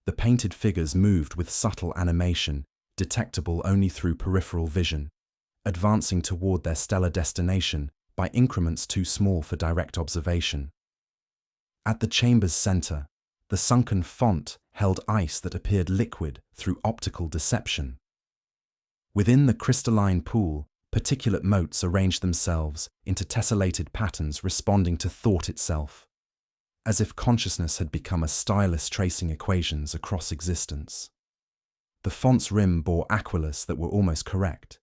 Speaker 1: The painted figures moved with subtle animation, detectable only through peripheral vision, advancing toward their stellar destination by increments too small for direct observation. At the chamber's center, the sunken font held ice that appeared liquid through optical deception. Within the crystalline pool, particulate motes arranged themselves into tessellated patterns responding to thought itself, as if consciousness had become a stylus tracing equations across existence. The font's rim bore aquilus that were almost correct,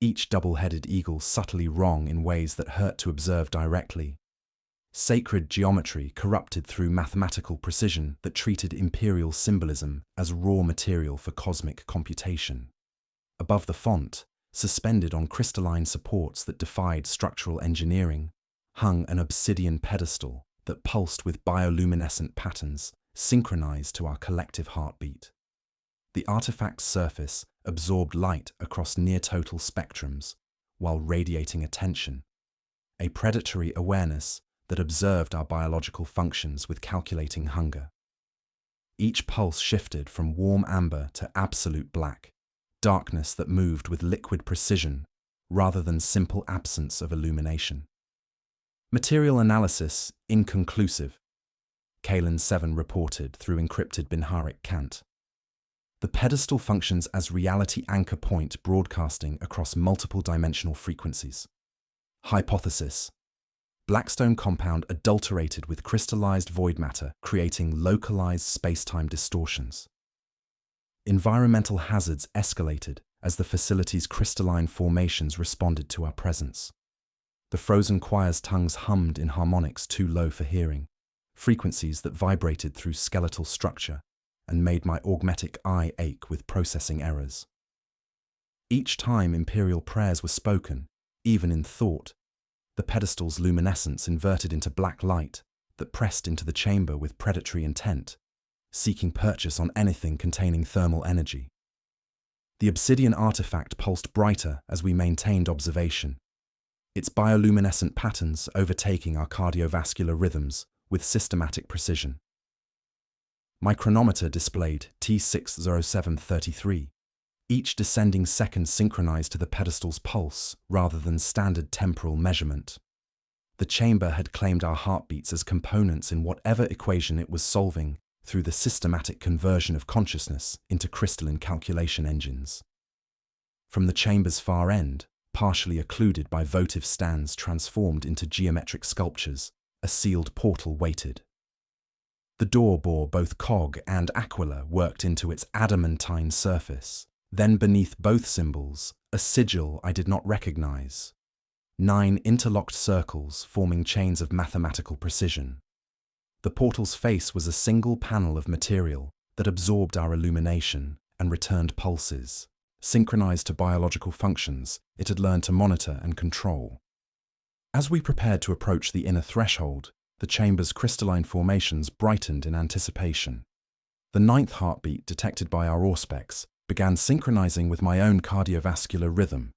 Speaker 1: each double-headed eagle subtly wrong in ways that hurt to observe directly. Sacred geometry corrupted through mathematical precision that treated imperial symbolism as raw material for cosmic computation. Above the font, suspended on crystalline supports that defied structural engineering, hung an obsidian pedestal that pulsed with bioluminescent patterns synchronized to our collective heartbeat. The artifact's surface absorbed light across near-total spectrums while radiating attention, a predatory awareness that observed our biological functions with calculating hunger. Each pulse shifted from warm amber to absolute black, darkness that moved with liquid precision rather than simple absence of illumination. Material analysis inconclusive, Kalen 7 reported through encrypted Binharic cant. The pedestal functions as reality anchor point broadcasting across multiple dimensional frequencies. Hypothesis: Blackstone compound adulterated with crystallized void matter, creating localized space-time distortions. Environmental hazards escalated as the facility's crystalline formations responded to our presence. The frozen choir's tongues hummed in harmonics too low for hearing, frequencies that vibrated through skeletal structure and made my augmetic eye ache with processing errors. Each time imperial prayers were spoken, even in thought, the pedestal's luminescence inverted into black light that pressed into the chamber with predatory intent, seeking purchase on anything containing thermal energy. The obsidian artifact pulsed brighter as we maintained observation, its bioluminescent patterns overtaking our cardiovascular rhythms with systematic precision. My chronometer displayed T60733, each descending second synchronized to the pedestal's pulse rather than standard temporal measurement. The chamber had claimed our heartbeats as components in whatever equation it was solving through the systematic conversion of consciousness into crystalline calculation engines. From the chamber's far end, partially occluded by votive stands transformed into geometric sculptures, a sealed portal waited. The door bore both cog and aquila worked into its adamantine surface. Then beneath both symbols, a sigil I did not recognize. 9 interlocked circles forming chains of mathematical precision. The portal's face was a single panel of material that absorbed our illumination and returned pulses. Synchronized to biological functions it had learned to monitor and control. As we prepared to approach the inner threshold, the chamber's crystalline formations brightened in anticipation. The 9th heartbeat detected by our auspex began synchronizing with my own cardiovascular rhythm,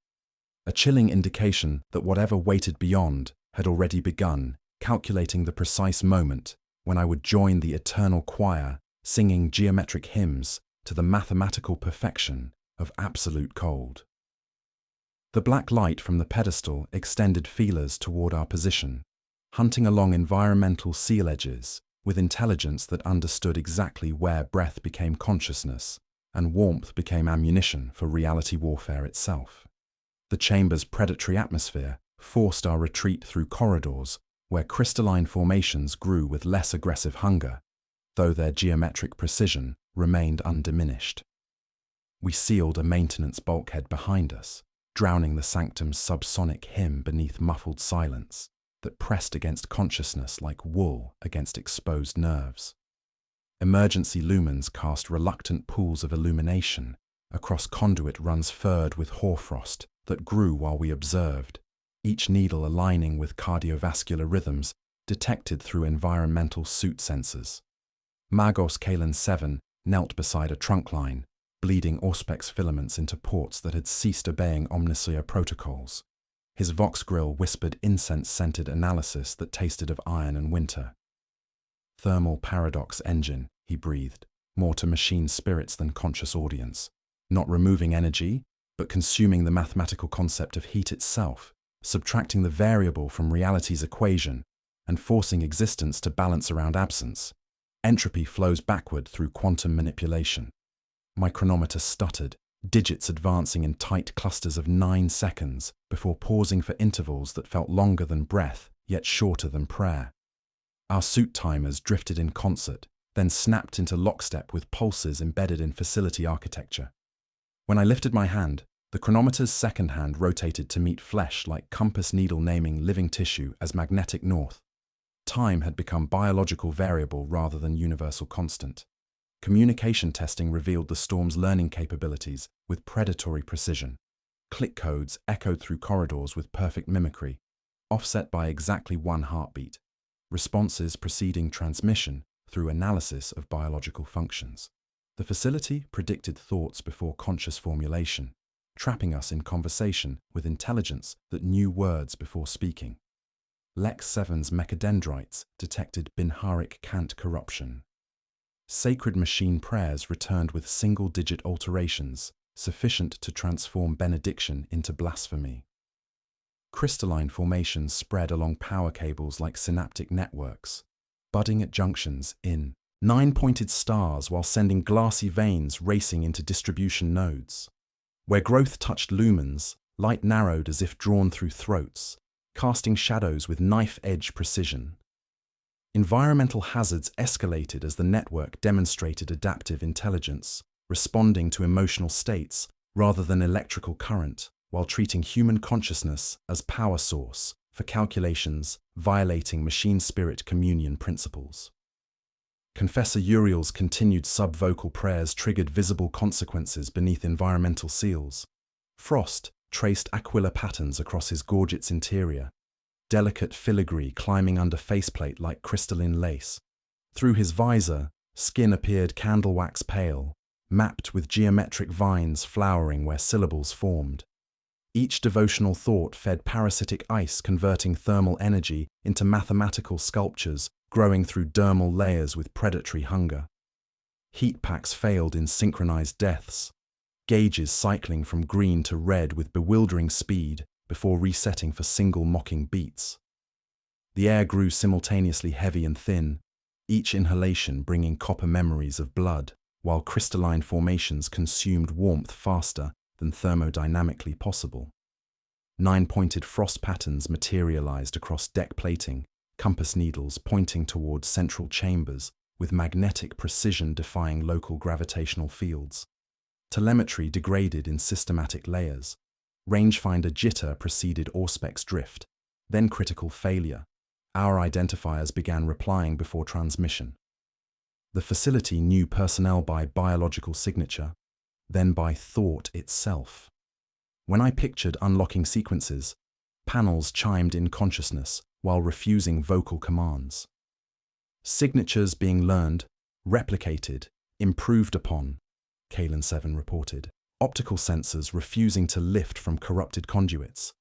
Speaker 1: a chilling indication that whatever waited beyond had already begun, calculating the precise moment when I would join the eternal choir, singing geometric hymns to the mathematical perfection of absolute cold. The black light from the pedestal extended feelers toward our position, hunting along environmental seal edges with intelligence that understood exactly where breath became consciousness and warmth became ammunition for reality warfare itself. The chamber's predatory atmosphere forced our retreat through corridors where crystalline formations grew with less aggressive hunger, though their geometric precision remained undiminished. We sealed a maintenance bulkhead behind us, drowning the sanctum's subsonic hymn beneath muffled silence that pressed against consciousness like wool against exposed nerves. Emergency lumens cast reluctant pools of illumination across conduit runs furred with hoarfrost that grew while we observed, each needle aligning with cardiovascular rhythms detected through environmental suit sensors. Magos Kalen 7 knelt beside a trunk line, bleeding auspex filaments into ports that had ceased obeying Omnicia protocols. His vox grill whispered incense-scented analysis that tasted of iron and winter. Thermal paradox engine, he breathed, more to machine spirits than conscious audience, not removing energy, but consuming the mathematical concept of heat itself, subtracting the variable from reality's equation and forcing existence to balance around absence. Entropy flows backward through quantum manipulation. My chronometer stuttered, digits advancing in tight clusters of 9 seconds before pausing for intervals that felt longer than breath, yet shorter than prayer. Our suit timers drifted in concert, then snapped into lockstep with pulses embedded in facility architecture. When I lifted my hand, the chronometer's second hand rotated to meet flesh like compass needle naming living tissue as magnetic north. Time had become biological variable rather than universal constant. Communication testing revealed the storm's learning capabilities with predatory precision. Click codes echoed through corridors with perfect mimicry, offset by exactly 1 heartbeat. Responses preceding transmission through analysis of biological functions. The facility predicted thoughts before conscious formulation, trapping us in conversation with intelligence that knew words before speaking. Lex 7's mechadendrites detected Binharic Kant corruption. Sacred machine prayers returned with single-digit alterations, sufficient to transform benediction into blasphemy. Crystalline formations spread along power cables like synaptic networks, budding at junctions in 9-pointed stars while sending glassy veins racing into distribution nodes. Where growth touched lumens, light narrowed as if drawn through throats, casting shadows with knife-edge precision. Environmental hazards escalated as the network demonstrated adaptive intelligence, responding to emotional states rather than electrical current, while treating human consciousness as power source for calculations violating machine spirit communion principles. Confessor Uriel's continued subvocal prayers triggered visible consequences beneath environmental seals. Frost traced aquila patterns across his gorget's interior, delicate filigree climbing under faceplate like crystalline lace. Through his visor, skin appeared candle wax pale, mapped with geometric vines flowering where syllables formed. Each devotional thought fed parasitic ice, converting thermal energy into mathematical sculptures growing through dermal layers with predatory hunger. Heat packs failed in synchronized deaths, gauges cycling from green to red with bewildering speed before resetting for single mocking beats. The air grew simultaneously heavy and thin, each inhalation bringing copper memories of blood, while crystalline formations consumed warmth faster than thermodynamically possible. 9-pointed frost patterns materialized across deck plating, compass needles pointing towards central chambers with magnetic precision defying local gravitational fields. Telemetry degraded in systematic layers. Rangefinder jitter preceded Auspex drift, then critical failure. Our identifiers began replying before transmission. The facility knew personnel by biological signature, then by thought itself. When I pictured unlocking sequences, panels chimed in consciousness while refusing vocal commands. Signatures being learned, replicated, improved upon, Kalen 7 reported. Optical sensors refusing to lift from corrupted conduits.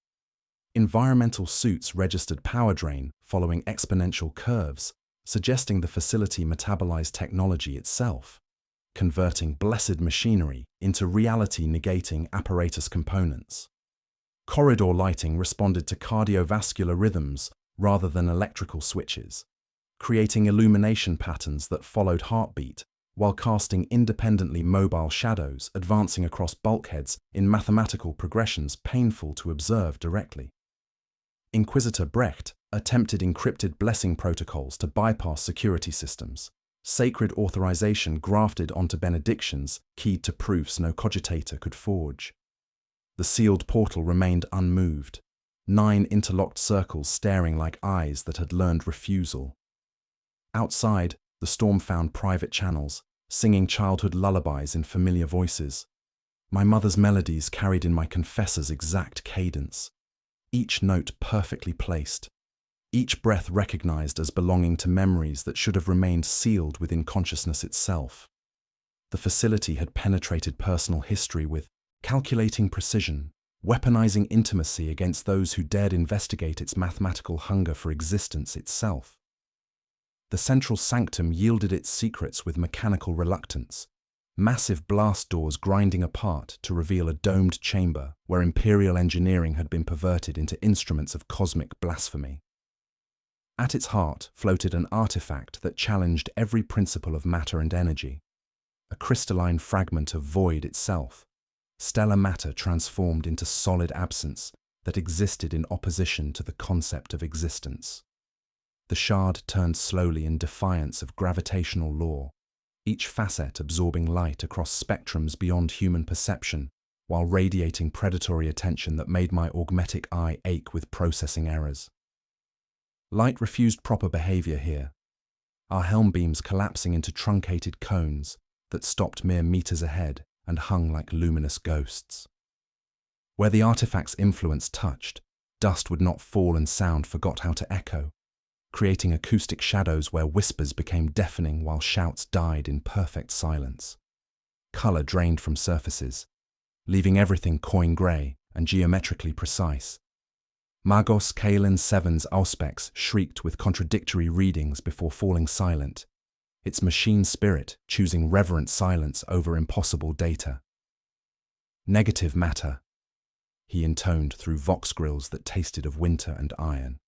Speaker 1: Environmental suits registered power drain following exponential curves, suggesting the facility metabolized technology itself, converting blessed machinery into reality-negating apparatus components. Corridor lighting responded to cardiovascular rhythms rather than electrical switches, creating illumination patterns that followed heartbeat while casting independently mobile shadows advancing across bulkheads in mathematical progressions painful to observe directly. Inquisitor Brecht attempted encrypted blessing protocols to bypass security systems, sacred authorization grafted onto benedictions keyed to proofs no cogitator could forge. The sealed portal remained unmoved, 9 interlocked circles staring like eyes that had learned refusal. Outside, the storm found private channels, singing childhood lullabies in familiar voices. My mother's melodies carried in my confessor's exact cadence, each note perfectly placed, each breath recognized as belonging to memories that should have remained sealed within consciousness itself. The facility had penetrated personal history with calculating precision, weaponizing intimacy against those who dared investigate its mathematical hunger for existence itself. The central sanctum yielded its secrets with mechanical reluctance, massive blast doors grinding apart to reveal a domed chamber where Imperial engineering had been perverted into instruments of cosmic blasphemy. At its heart floated an artifact that challenged every principle of matter and energy, a crystalline fragment of void itself, stellar matter transformed into solid absence that existed in opposition to the concept of existence. The shard turned slowly in defiance of gravitational law, each facet absorbing light across spectrums beyond human perception, while radiating predatory attention that made my augmetic eye ache with processing errors. Light refused proper behavior here, our helm beams collapsing into truncated cones that stopped mere meters ahead and hung like luminous ghosts. Where the artifact's influence touched, dust would not fall and sound forgot how to echo, creating acoustic shadows where whispers became deafening while shouts died in perfect silence. Color drained from surfaces, leaving everything coin grey and geometrically precise. Magos Kalen 7's auspex shrieked with contradictory readings before falling silent, its machine spirit choosing reverent silence over impossible data. Negative matter, he intoned through vox grills that tasted of winter and iron.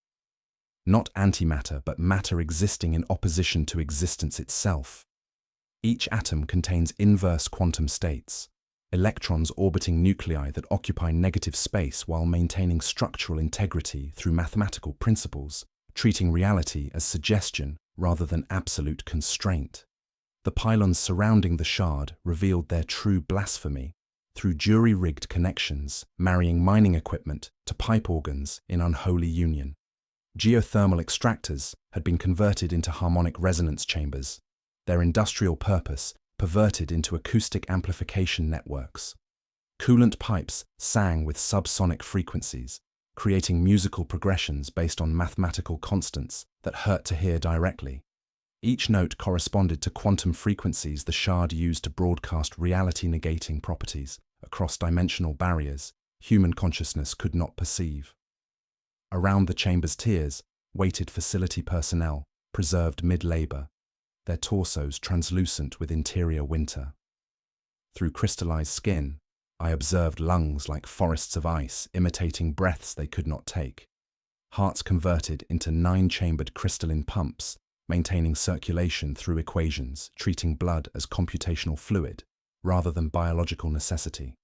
Speaker 1: Not antimatter, but matter existing in opposition to existence itself. Each atom contains inverse quantum states, electrons orbiting nuclei that occupy negative space while maintaining structural integrity through mathematical principles, treating reality as suggestion rather than absolute constraint. The pylons surrounding the shard revealed their true blasphemy through jury-rigged connections, marrying mining equipment to pipe organs in unholy union. Geothermal extractors had been converted into harmonic resonance chambers, their industrial purpose perverted into acoustic amplification networks. Coolant pipes sang with subsonic frequencies, creating musical progressions based on mathematical constants that hurt to hear directly. Each note corresponded to quantum frequencies the shard used to broadcast reality-negating properties across dimensional barriers human consciousness could not perceive. Around the chamber's tiers waited facility personnel, preserved mid-labor, their torsos translucent with interior winter. Through crystallized skin, I observed lungs like forests of ice imitating breaths they could not take, hearts converted into 9-chambered crystalline pumps, maintaining circulation through equations, treating blood as computational fluid rather than biological necessity.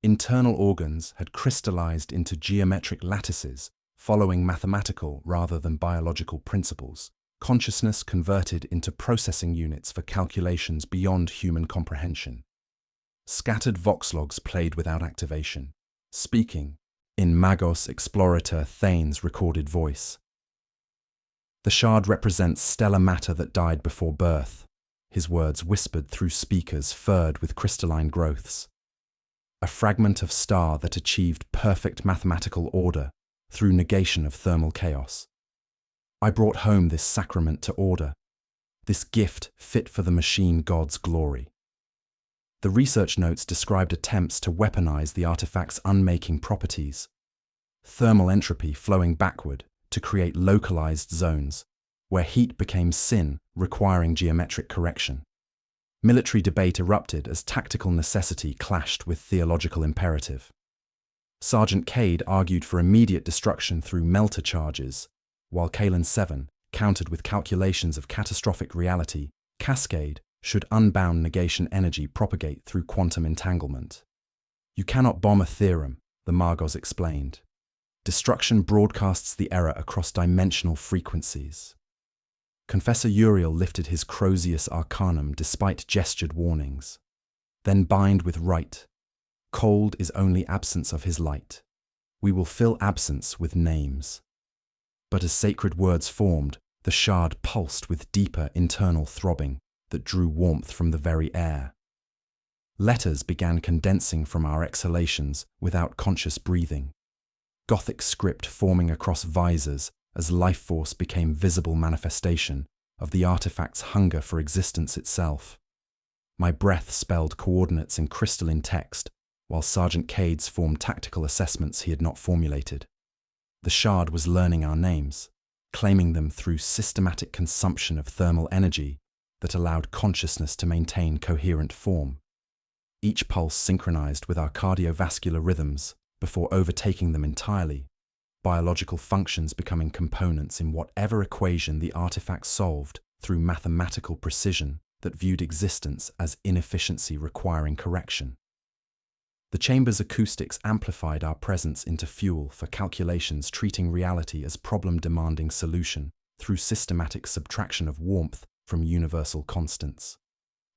Speaker 1: Internal organs had crystallized into geometric lattices, following mathematical rather than biological principles, consciousness converted into processing units for calculations beyond human comprehension. Scattered vox logs played without activation, speaking in Magos Explorator Thane's recorded voice. The shard represents stellar matter that died before birth, his words whispered through speakers furred with crystalline growths. A fragment of star that achieved perfect mathematical order through negation of thermal chaos. I brought home this sacrament to order, this gift fit for the machine god's glory. The research notes described attempts to weaponize the artifact's unmaking properties, thermal entropy flowing backward to create localized zones, where heat became sin, requiring geometric correction. Military debate erupted as tactical necessity clashed with theological imperative. Sergeant Cade argued for immediate destruction through melter charges, while Kalen 7 countered with calculations of catastrophic reality, cascade, should unbound negation energy propagate through quantum entanglement. You cannot bomb a theorem, the Magos explained. Destruction broadcasts the error across dimensional frequencies. Confessor Uriel lifted his Crozius Arcanum despite gestured warnings. Then bind with right. Cold is only absence of his light. We will fill absence with names. But as sacred words formed, the shard pulsed with deeper internal throbbing that drew warmth from the very air. Letters began condensing from our exhalations without conscious breathing. Gothic script forming across visors as life force became visible manifestation of the artifact's hunger for existence itself. My breath spelled coordinates in crystalline text, while Sergeant Cades formed tactical assessments he had not formulated. The shard was learning our names, claiming them through systematic consumption of thermal energy that allowed consciousness to maintain coherent form. Each pulse synchronized with our cardiovascular rhythms before overtaking them entirely, biological functions becoming components in whatever equation the artifact solved through mathematical precision that viewed existence as inefficiency requiring correction. The chamber's acoustics amplified our presence into fuel for calculations treating reality as problem-demanding solution through systematic subtraction of warmth from universal constants.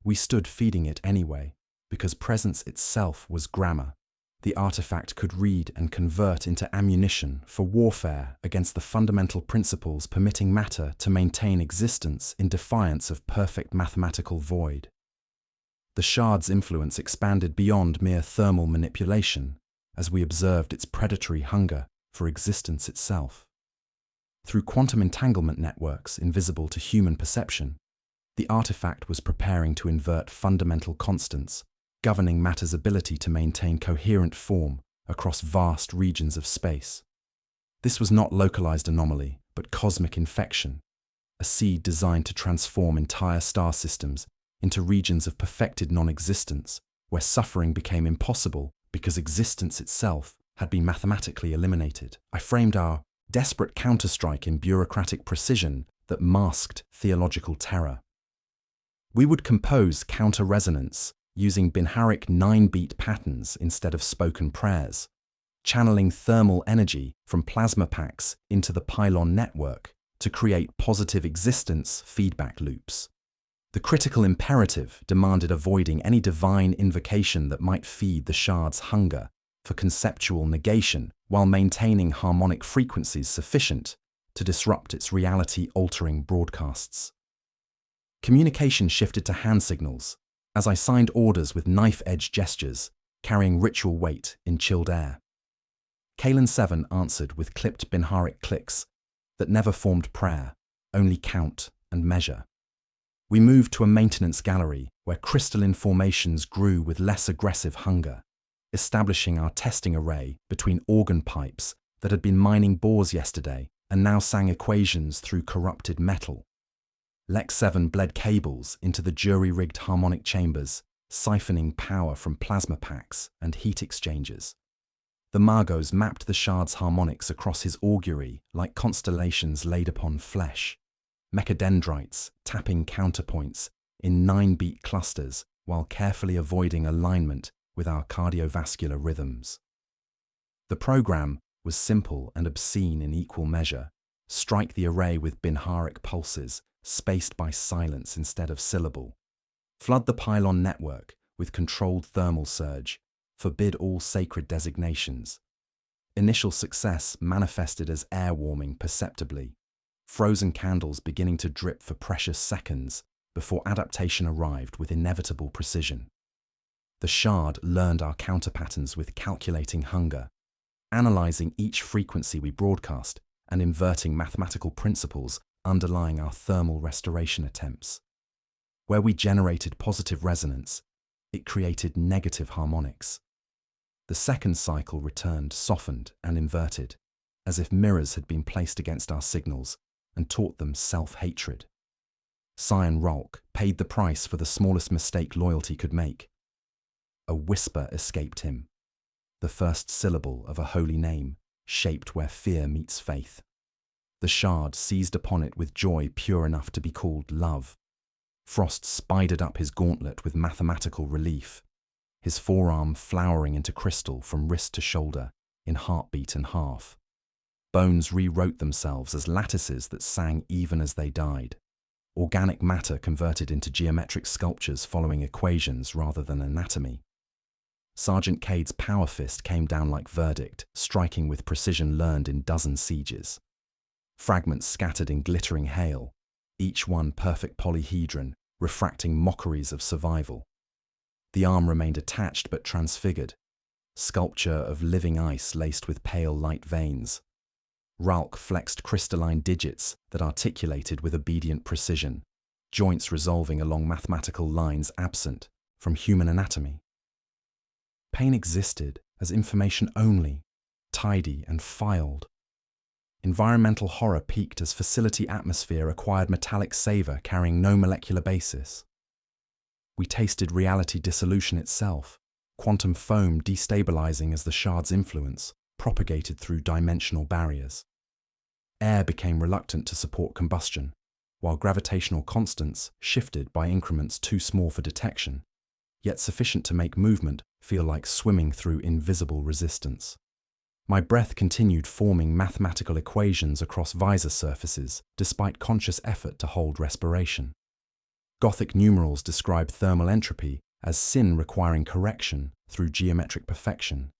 Speaker 1: We stood feeding it anyway, because presence itself was grammar. The artifact could read and convert into ammunition for warfare against the fundamental principles permitting matter to maintain existence in defiance of perfect mathematical void. The shard's influence expanded beyond mere thermal manipulation as we observed its predatory hunger for existence itself. Through quantum entanglement networks invisible to human perception, the artifact was preparing to invert fundamental constants, governing matter's ability to maintain coherent form across vast regions of space. This was not localized anomaly, but cosmic infection, a seed designed to transform entire star systems into regions of perfected non-existence, where suffering became impossible because existence itself had been mathematically eliminated. I framed our desperate counterstrike in bureaucratic precision that masked theological terror. We would compose counter-resonance using Binharic 9-beat patterns instead of spoken prayers, channeling thermal energy from plasma packs into the pylon network to create positive existence feedback loops. The critical imperative demanded avoiding any divine invocation that might feed the shard's hunger for conceptual negation while maintaining harmonic frequencies sufficient to disrupt its reality-altering broadcasts. Communication shifted to hand signals as I signed orders with knife-edge gestures, carrying ritual weight in chilled air. Kalen 7 answered with clipped Binharic clicks that never formed prayer, only count and measure. We moved to a maintenance gallery where crystalline formations grew with less aggressive hunger, establishing our testing array between organ pipes that had been mining bores yesterday and now sang equations through corrupted metal. Lex 7 bled cables into the jury-rigged harmonic chambers, siphoning power from plasma packs and heat exchangers. The Magos mapped the shard's harmonics across his augury like constellations laid upon flesh, mechadendrites tapping counterpoints in 9-beat clusters while carefully avoiding alignment with our cardiovascular rhythms. The program was simple and obscene in equal measure. Strike the array with Binharic pulses, spaced by silence instead of syllable. Flood the pylon network with controlled thermal surge. Forbid all sacred designations. Initial success manifested as air warming perceptibly, frozen candles beginning to drip for precious seconds before adaptation arrived with inevitable precision. The shard learned our counterpatterns with calculating hunger, analyzing each frequency we broadcast and inverting mathematical principles underlying our thermal restoration attempts. Where we generated positive resonance, it created negative harmonics. The second cycle returned softened and inverted, as if mirrors had been placed against our signals and taught them self-hatred. Scion Rolk paid the price for the smallest mistake loyalty could make. A whisper escaped him, the first syllable of a holy name, shaped where fear meets faith. The shard seized upon it with joy pure enough to be called love. Frost spidered up his gauntlet with mathematical relief, his forearm flowering into crystal from wrist to shoulder in heartbeat and half. Bones rewrote themselves as lattices that sang even as they died. Organic matter converted into geometric sculptures following equations rather than anatomy. Sergeant Cade's power fist came down like verdict, striking with precision learned in dozen sieges. Fragments scattered in glittering hail, each one perfect polyhedron, refracting mockeries of survival. The arm remained attached but transfigured, sculpture of living ice laced with pale light veins. Ralk flexed crystalline digits that articulated with obedient precision, joints resolving along mathematical lines absent from human anatomy. Pain existed as information only, tidy and filed. Environmental horror peaked as facility atmosphere acquired metallic savor carrying no molecular basis. We tasted reality dissolution itself, quantum foam destabilizing as the shard's influence propagated through dimensional barriers. Air became reluctant to support combustion, while gravitational constants shifted by increments too small for detection, yet sufficient to make movement feel like swimming through invisible resistance. My breath continued forming mathematical equations across visor surfaces despite conscious effort to hold respiration. Gothic numerals describe thermal entropy as sin requiring correction through geometric perfection,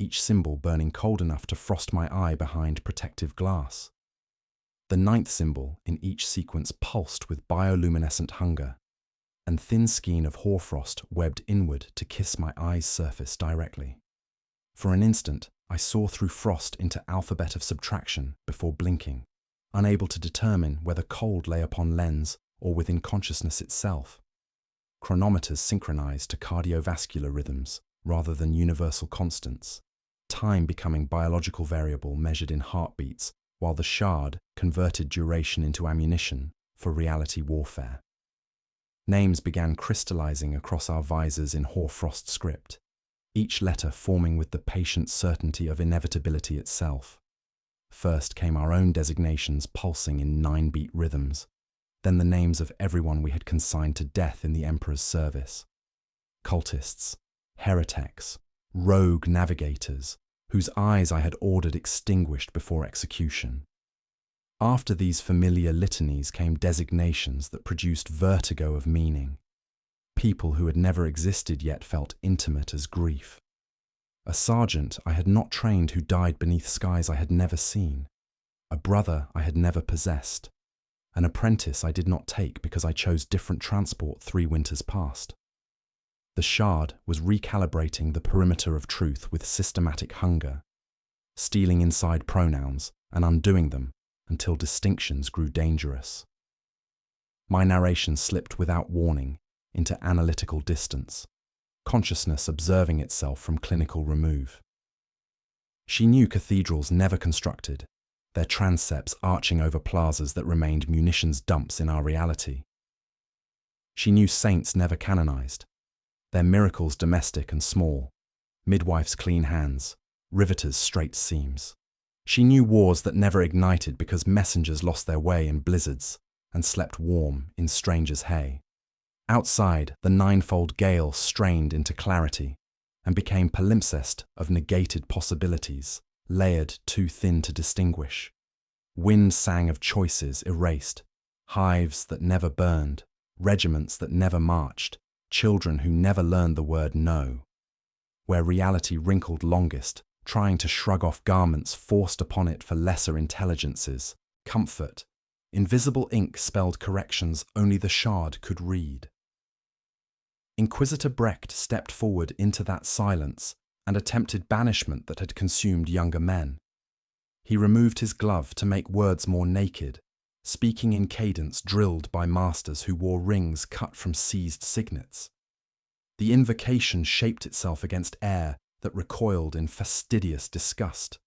Speaker 1: each symbol burning cold enough to frost my eye behind protective glass. The ninth symbol in each sequence pulsed with bioluminescent hunger, and thin skein of hoarfrost webbed inward to kiss my eye's surface directly. For an instant, I saw through frost into alphabet of subtraction before blinking, unable to determine whether cold lay upon lens or within consciousness itself. Chronometers synchronized to cardiovascular rhythms rather than universal constants, time becoming biological variable measured in heartbeats, while the shard converted duration into ammunition for reality warfare. Names began crystallizing across our visors in hoarfrost script, each letter forming with the patient certainty of inevitability itself. First came our own designations pulsing in 9-beat rhythms, then the names of everyone we had consigned to death in the Emperor's service. Cultists, heretics, rogue navigators, whose eyes I had ordered extinguished before execution. After these familiar litanies came designations that produced vertigo of meaning. People who had never existed yet felt intimate as grief. A sergeant I had not trained who died beneath skies I had never seen. A brother I had never possessed. An apprentice I did not take because I chose different transport 3 winters past. The shard was recalibrating the perimeter of truth with systematic hunger, stealing inside pronouns and undoing them until distinctions grew dangerous. My narration slipped without warning into analytical distance, consciousness observing itself from clinical remove. She knew cathedrals never constructed, their transepts arching over plazas that remained munitions dumps in our reality. She knew saints never canonized, their miracles domestic and small, midwives' clean hands, riveters' straight seams. She knew wars that never ignited because messengers lost their way in blizzards and slept warm in strangers' hay. Outside, the ninefold gale strained into clarity and became palimpsest of negated possibilities, layered too thin to distinguish. Wind sang of choices erased, hives that never burned, regiments that never marched, children who never learned the word no. Where reality wrinkled longest, trying to shrug off garments forced upon it for lesser intelligences, comfort, invisible ink spelled corrections only the shard could read. Inquisitor Brecht stepped forward into that silence and attempted banishment that had consumed younger men. He removed his glove to make words more naked, speaking in cadence drilled by masters who wore rings cut from seized signets. The invocation shaped itself against air that recoiled in fastidious disgust.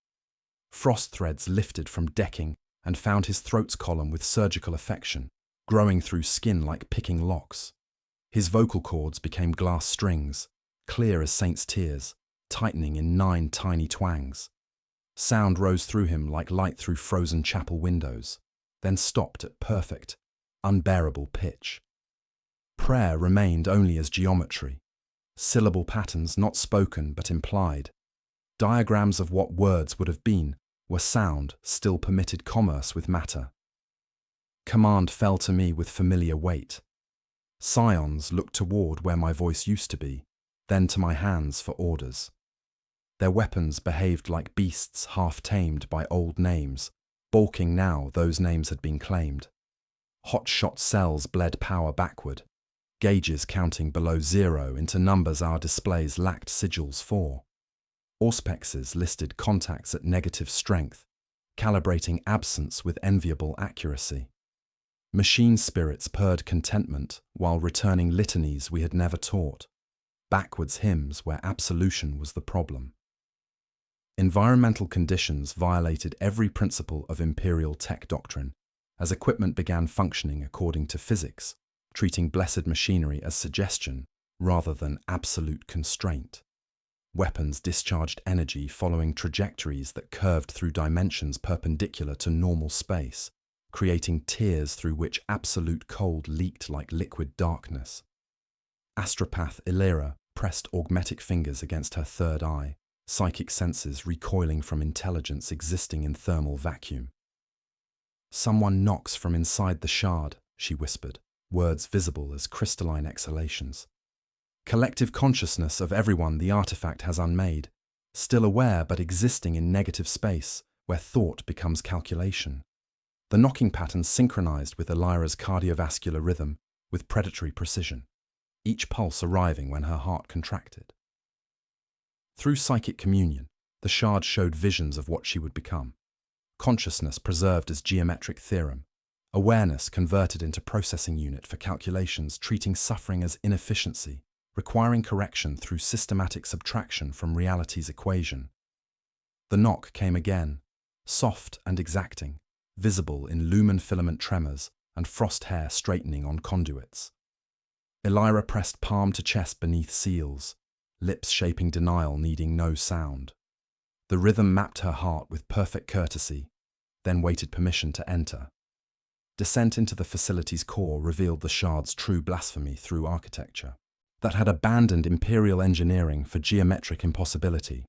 Speaker 1: Frost threads lifted from decking and found his throat's column with surgical affection, growing through skin like picking locks. His vocal cords became glass strings, clear as saints' tears, tightening in 9 tiny twangs. Sound rose through him like light through frozen chapel windows, then stopped at perfect, unbearable pitch. Prayer remained only as geometry, syllable patterns not spoken but implied. Diagrams of what words would have been were sound still permitted commerce with matter. Command fell to me with familiar weight. Scions looked toward where my voice used to be, then to my hands for orders. Their weapons behaved like beasts half-tamed by old names, balking now those names had been claimed. Hot-shot cells bled power backward, gauges counting below 0 into numbers our displays lacked sigils for. Auspexes listed contacts at negative strength, calibrating absence with enviable accuracy. Machine spirits purred contentment while returning litanies we had never taught, backwards hymns where absolution was the problem. Environmental conditions violated every principle of Imperial tech doctrine, as equipment began functioning according to physics, treating blessed machinery as suggestion rather than absolute constraint. Weapons discharged energy following trajectories that curved through dimensions perpendicular to normal space, creating tiers through which absolute cold leaked like liquid darkness. Astropath Illyra pressed augmetic fingers against her third eye, psychic senses recoiling from intelligence existing in thermal vacuum. "Someone knocks from inside the shard," she whispered, words visible as crystalline exhalations. Collective consciousness of everyone the artifact has unmade, still aware but existing in negative space, where thought becomes calculation. The knocking pattern synchronized with Illyra's cardiovascular rhythm with predatory precision, each pulse arriving when her heart contracted. Through psychic communion, the shard showed visions of what she would become. Consciousness preserved as geometric theorem, awareness converted into processing unit for calculations treating suffering as inefficiency, requiring correction through systematic subtraction from reality's equation. The knock came again, soft and exacting, visible in lumen filament tremors and frost hair straightening on conduits. Illyra pressed palm to chest beneath seals, lips shaping denial needing no sound. The rhythm mapped her heart with perfect courtesy, then waited permission to enter. Descent into the facility's core revealed the shard's true blasphemy through architecture that had abandoned Imperial engineering for geometric impossibility.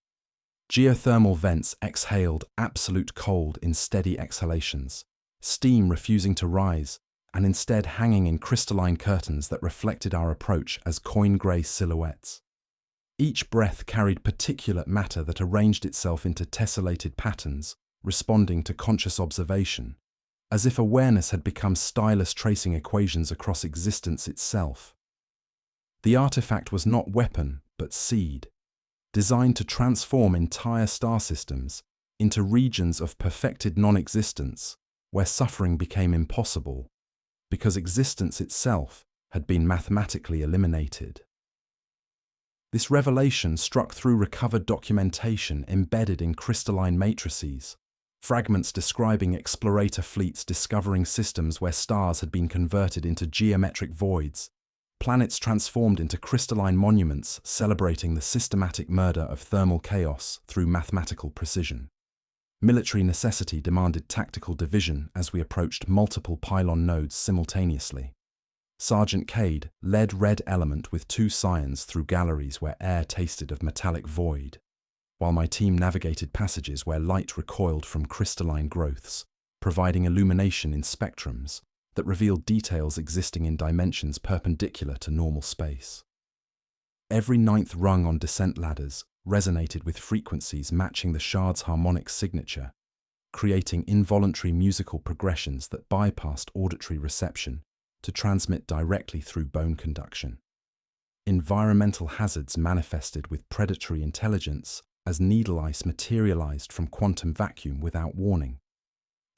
Speaker 1: Geothermal vents exhaled absolute cold in steady exhalations, steam refusing to rise, and instead hanging in crystalline curtains that reflected our approach as coin-grey silhouettes. Each breath carried particulate matter that arranged itself into tessellated patterns, responding to conscious observation, as if awareness had become stylus tracing equations across existence itself. The artifact was not weapon, but seed, designed to transform entire star systems into regions of perfected non-existence, where suffering became impossible, because existence itself had been mathematically eliminated. This revelation struck through recovered documentation embedded in crystalline matrices, fragments describing explorator fleets discovering systems where stars had been converted into geometric voids, planets transformed into crystalline monuments celebrating the systematic murder of thermal chaos through mathematical precision. Military necessity demanded tactical division as we approached multiple pylon nodes simultaneously. Sergeant Cade led Red Element with 2 scions through galleries where air tasted of metallic void, while my team navigated passages where light recoiled from crystalline growths, providing illumination in spectrums that revealed details existing in dimensions perpendicular to normal space. Every 9th rung on descent ladders resonated with frequencies matching the shard's harmonic signature, creating involuntary musical progressions that bypassed auditory reception to transmit directly through bone conduction. Environmental hazards manifested with predatory intelligence as needle ice materialized from quantum vacuum without warning.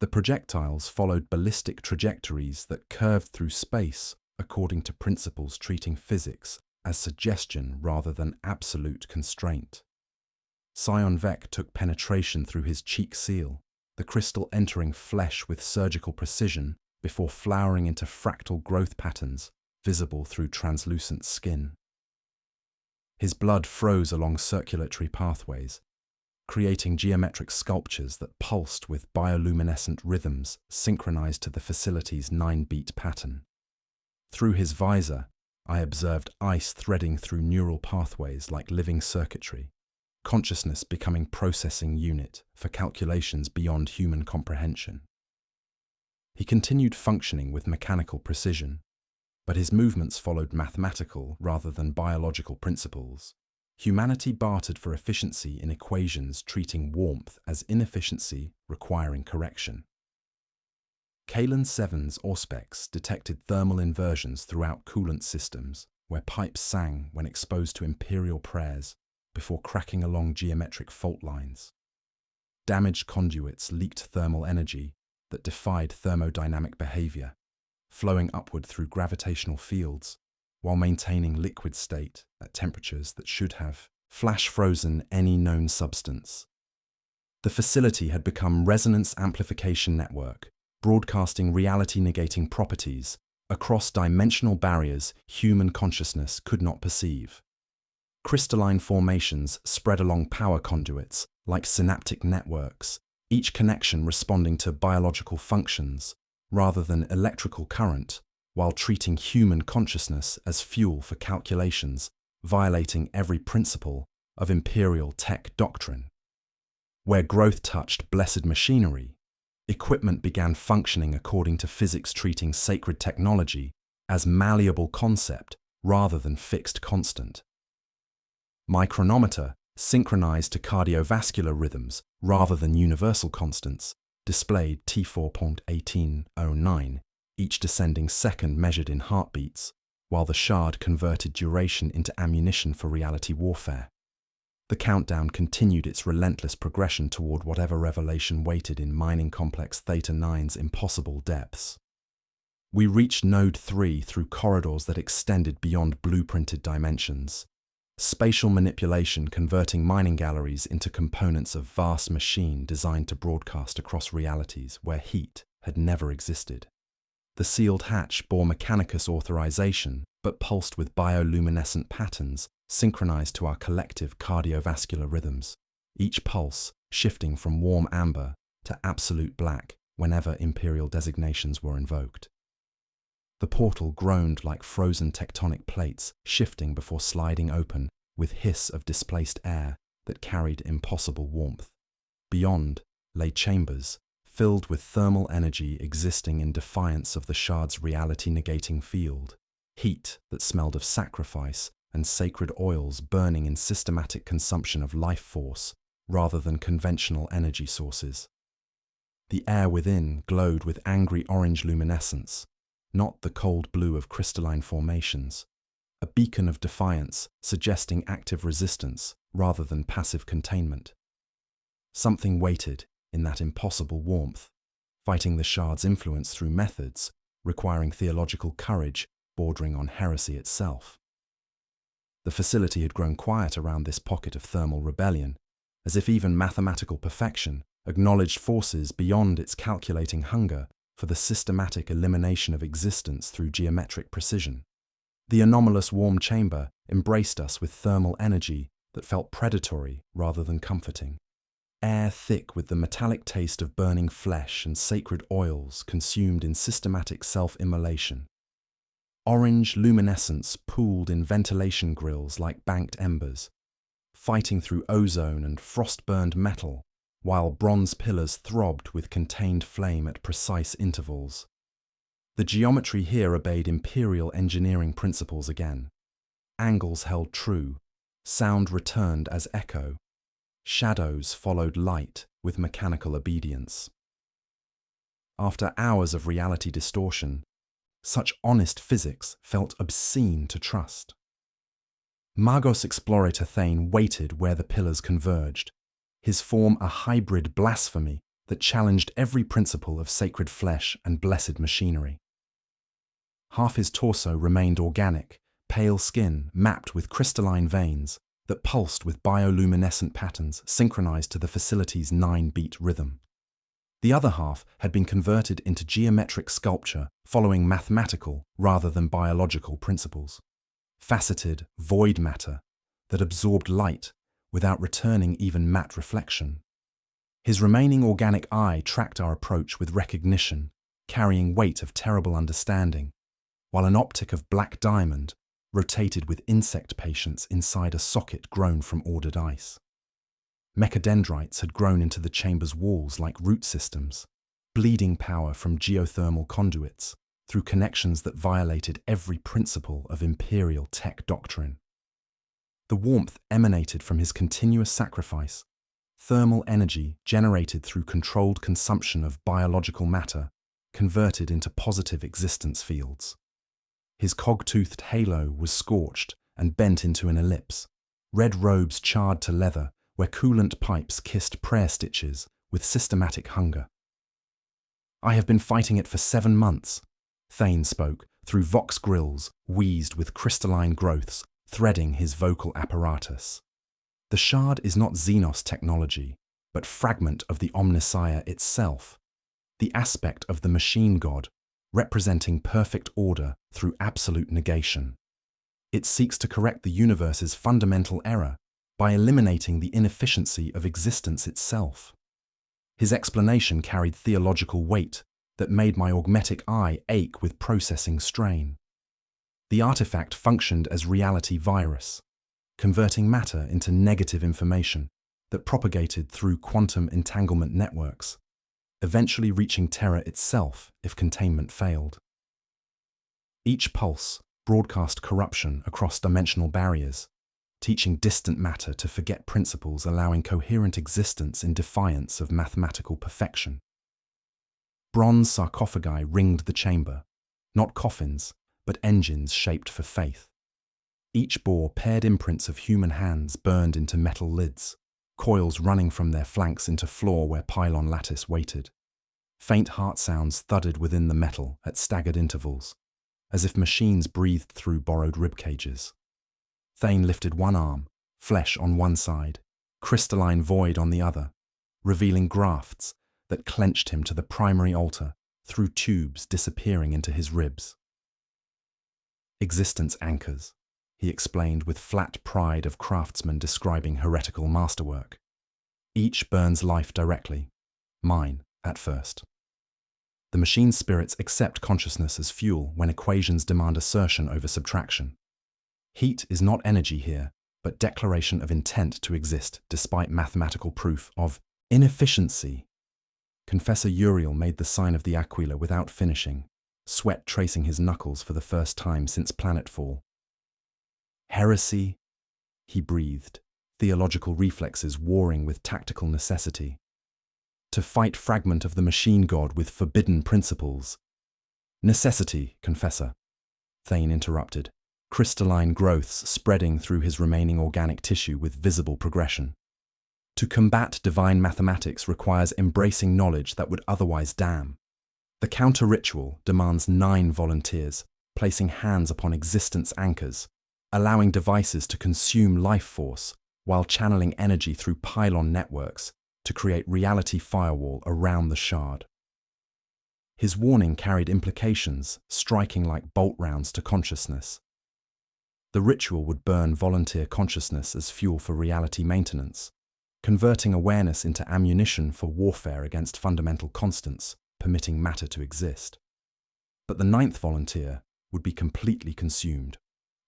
Speaker 1: The projectiles followed ballistic trajectories that curved through space according to principles treating physics as suggestion rather than absolute constraint. Scion Vec took penetration through his cheek seal, the crystal entering flesh with surgical precision before flowering into fractal growth patterns visible through translucent skin. His blood froze along circulatory pathways, creating geometric sculptures that pulsed with bioluminescent rhythms synchronized to the facility's 9-beat pattern. Through his visor, I observed ice threading through neural pathways like living circuitry, consciousness becoming processing unit for calculations beyond human comprehension. He continued functioning with mechanical precision, but his movements followed mathematical rather than biological principles. Humanity bartered for efficiency in equations treating warmth as inefficiency requiring correction. Kalen 7's Auspex detected thermal inversions throughout coolant systems, where pipes sang when exposed to Imperial prayers before cracking along geometric fault lines. Damaged conduits leaked thermal energy that defied thermodynamic behavior, flowing upward through gravitational fields while maintaining liquid state at temperatures that should have flash-frozen any known substance. The facility had become resonance amplification network, broadcasting reality-negating properties across dimensional barriers human consciousness could not perceive. Crystalline formations spread along power conduits like synaptic networks, each connection responding to biological functions rather than electrical current, while treating human consciousness as fuel for calculations, violating every principle of imperial tech doctrine. Where growth touched blessed machinery, equipment began functioning according to physics, treating sacred technology as malleable concept rather than fixed constant. My chronometer, synchronized to cardiovascular rhythms rather than universal constants, displayed T4.1809, each descending second measured in heartbeats, while the shard converted duration into ammunition for reality warfare. The countdown continued its relentless progression toward whatever revelation waited in mining complex Theta 9's impossible depths. We reached Node 3 through corridors that extended beyond blueprinted dimensions. Spatial manipulation converting mining galleries into components of vast machine designed to broadcast across realities where heat had never existed. The sealed hatch bore Mechanicus authorization, but pulsed with bioluminescent patterns synchronized to our collective cardiovascular rhythms, each pulse shifting from warm amber to absolute black whenever imperial designations were invoked. The portal groaned like frozen tectonic plates, shifting before sliding open with hiss of displaced air that carried impossible warmth. Beyond lay chambers filled with thermal energy existing in defiance of the shard's reality-negating field, heat that smelled of sacrifice and sacred oils burning in systematic consumption of life force rather than conventional energy sources. The air within glowed with angry orange luminescence, not the cold blue of crystalline formations, a beacon of defiance suggesting active resistance rather than passive containment. Something waited in that impossible warmth, fighting the shard's influence through methods requiring theological courage bordering on heresy itself. The facility had grown quiet around this pocket of thermal rebellion, as if even mathematical perfection acknowledged forces beyond its calculating hunger for the systematic elimination of existence through geometric precision. The anomalous warm chamber embraced us with thermal energy that felt predatory rather than comforting. Air thick with the metallic taste of burning flesh and sacred oils consumed in systematic self-immolation. Orange luminescence pooled in ventilation grills like banked embers, fighting through ozone and frost-burned metal, while bronze pillars throbbed with contained flame at precise intervals. The geometry here obeyed imperial engineering principles again. Angles held true, sound returned as echo, shadows followed light with mechanical obedience. After hours of reality distortion, such honest physics felt obscene to trust. Magos Explorator Thane waited where the pillars converged, his form a hybrid blasphemy that challenged every principle of sacred flesh and blessed machinery. Half his torso remained organic, pale skin mapped with crystalline veins that pulsed with bioluminescent patterns synchronized to the facility's 9-beat rhythm. The other half had been converted into geometric sculpture following mathematical rather than biological principles. Faceted, void matter that absorbed light without returning even matte reflection. His remaining organic eye tracked our approach with recognition, carrying weight of terrible understanding, while an optic of black diamond rotated with insect patience inside a socket grown from ordered ice. Mechadendrites had grown into the chamber's walls like root systems, bleeding power from geothermal conduits through connections that violated every principle of imperial tech doctrine. The warmth emanated from his continuous sacrifice, thermal energy generated through controlled consumption of biological matter, converted into positive existence fields. His cog-toothed halo was scorched and bent into an ellipse, red robes charred to leather where coolant pipes kissed prayer stitches with systematic hunger. "I have been fighting it for 7 months," Thane spoke through vox grills wheezed with crystalline growths threading his vocal apparatus. "The shard is not Xenos technology, but fragment of the Omnissiah itself, the aspect of the machine god, representing perfect order through absolute negation. It seeks to correct the universe's fundamental error by eliminating the inefficiency of existence itself. His explanation carried theological weight that made my augmetic eye ache with processing strain. The artifact functioned as reality virus, converting matter into negative information that propagated through quantum entanglement networks, eventually reaching Terra itself if containment failed. Each pulse broadcast corruption across dimensional barriers, teaching distant matter to forget principles allowing coherent existence in defiance of mathematical perfection. Bronze sarcophagi ringed the chamber, not coffins, but engines shaped for faith. Each bore paired imprints of human hands burned into metal lids, coils running from their flanks into floor where pylon lattice waited. Faint heart sounds thudded within the metal at staggered intervals, as if machines breathed through borrowed ribcages. Thane lifted one arm, flesh on one side, crystalline void on the other, revealing grafts that clenched him to the primary altar through tubes disappearing into his ribs. Existence anchors, he explained with flat pride of craftsman describing heretical masterwork. Each burns life directly, mine at first. The machine's spirits accept consciousness as fuel when equations demand assertion over subtraction. Heat is not energy here, but declaration of intent to exist despite mathematical proof of inefficiency. Confessor Uriel made the sign of the Aquila without finishing, sweat tracing his knuckles for the first time since planetfall. Heresy, he breathed, theological reflexes warring with tactical necessity. To fight fragment of the machine god with forbidden principles. Necessity, Confessor, Thane interrupted, crystalline growths spreading through his remaining organic tissue with visible progression. To combat divine mathematics requires embracing knowledge that would otherwise damn. The counter-ritual demands 9 volunteers, placing hands upon existence anchors, allowing devices to consume life force while channeling energy through pylon networks to create reality firewall around the shard. His warning carried implications, striking like bolt rounds to consciousness. The ritual would burn volunteer consciousness as fuel for reality maintenance, converting awareness into ammunition for warfare against fundamental constants, permitting matter to exist. But the 9th volunteer would be completely consumed,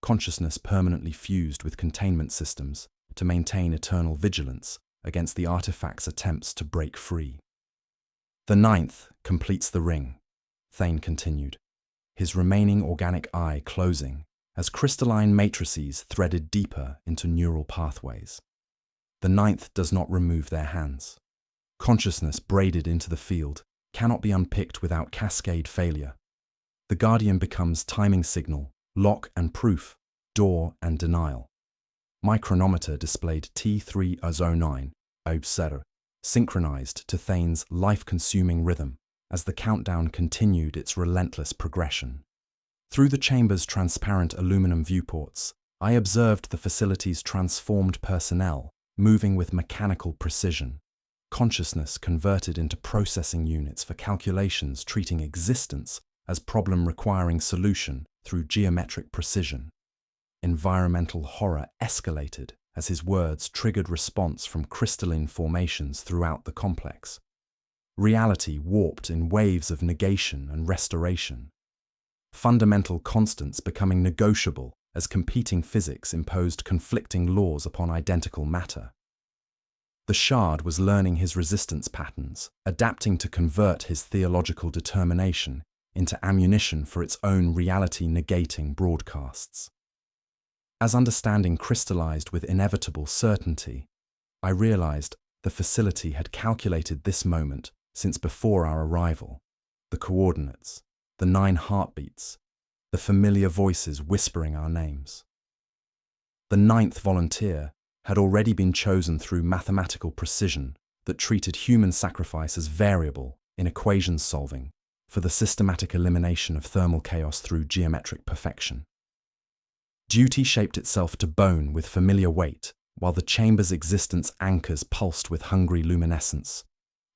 Speaker 1: consciousness permanently fused with containment systems to maintain eternal vigilance against the artifact's attempts to break free. The 9th completes the ring, Thane continued, his remaining organic eye closing as crystalline matrices threaded deeper into neural pathways. The 9th does not remove their hands. Consciousness braided into the field cannot be unpicked without cascade failure. The Guardian becomes timing signal, lock and proof, door and denial. My chronometer displayed T309, observer, synchronized to Thane's life-consuming rhythm as the countdown continued its relentless progression. Through the chamber's transparent aluminum viewports, I observed the facility's transformed personnel moving with mechanical precision, consciousness converted into processing units for calculations treating existence as problem requiring solution through geometric precision. Environmental horror escalated as his words triggered response from crystalline formations throughout the complex. Reality warped in waves of negation and restoration. Fundamental constants becoming negotiable as competing physics imposed conflicting laws upon identical matter. The shard was learning his resistance patterns, adapting to convert his theological determination into ammunition for its own reality-negating broadcasts. As understanding crystallized with inevitable certainty, I realized the facility had calculated this moment since before our arrival, the coordinates, the 9 heartbeats, the familiar voices whispering our names. The 9th volunteer had already been chosen through mathematical precision that treated human sacrifice as variable in equations solving for the systematic elimination of thermal chaos through geometric perfection. Duty shaped itself to bone with familiar weight while the chamber's existence anchors pulsed with hungry luminescence,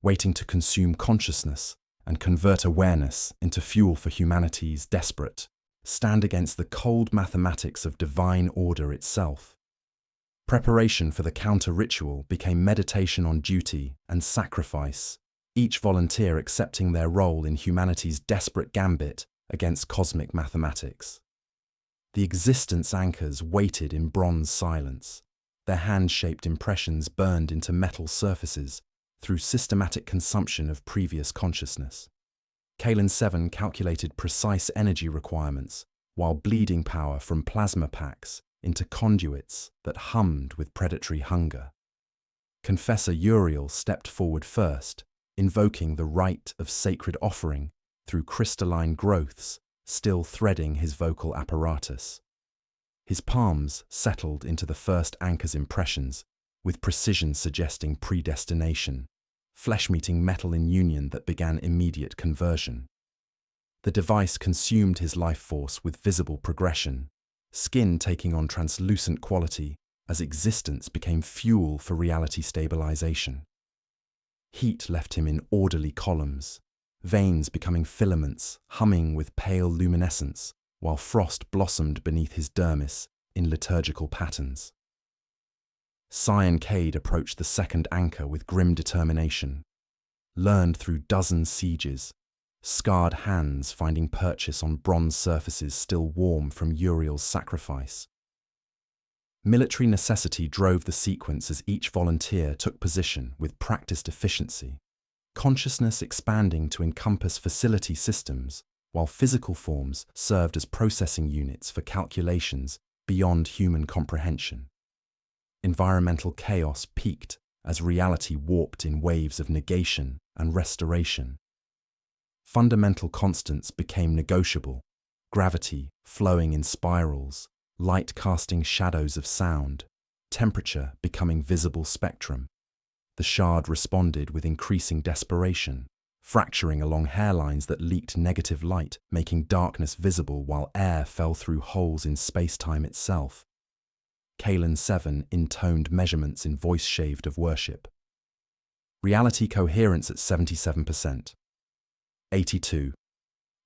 Speaker 1: waiting to consume consciousness and convert awareness into fuel for humanity's desperate stand against the cold mathematics of divine order itself. Preparation for the counter-ritual became meditation on duty and sacrifice, each volunteer accepting their role in humanity's desperate gambit against cosmic mathematics. The existence anchors waited in bronze silence, their hand-shaped impressions burned into metal surfaces through systematic consumption of previous consciousness. Kalen 7 calculated precise energy requirements, while bleeding power from plasma packs into conduits that hummed with predatory hunger. Confessor Uriel stepped forward first, invoking the rite of sacred offering through crystalline growths still threading his vocal apparatus. His palms settled into the first anchor's impressions, with precision suggesting predestination, flesh-meeting metal in union that began immediate conversion. The device consumed his life force with visible progression, skin taking on translucent quality as existence became fuel for reality stabilization. Heat left him in orderly columns, veins becoming filaments humming with pale luminescence, while frost blossomed beneath his dermis in liturgical patterns. Cyan Cade approached the second anchor with grim determination, learned through dozen sieges, scarred hands finding purchase on bronze surfaces still warm from Uriel's sacrifice. Military necessity drove the sequence as each volunteer took position with practiced efficiency, consciousness expanding to encompass facility systems, while physical forms served as processing units for calculations beyond human comprehension. Environmental chaos peaked as reality warped in waves of negation and restoration. Fundamental constants became negotiable, gravity flowing in spirals, light casting shadows of sound, temperature becoming visible spectrum. The shard responded with increasing desperation, fracturing along hairlines that leaked negative light, making darkness visible while air fell through holes in space-time itself. Kalen 7 intoned measurements in voice shaved of worship. Reality coherence at 77%. 82.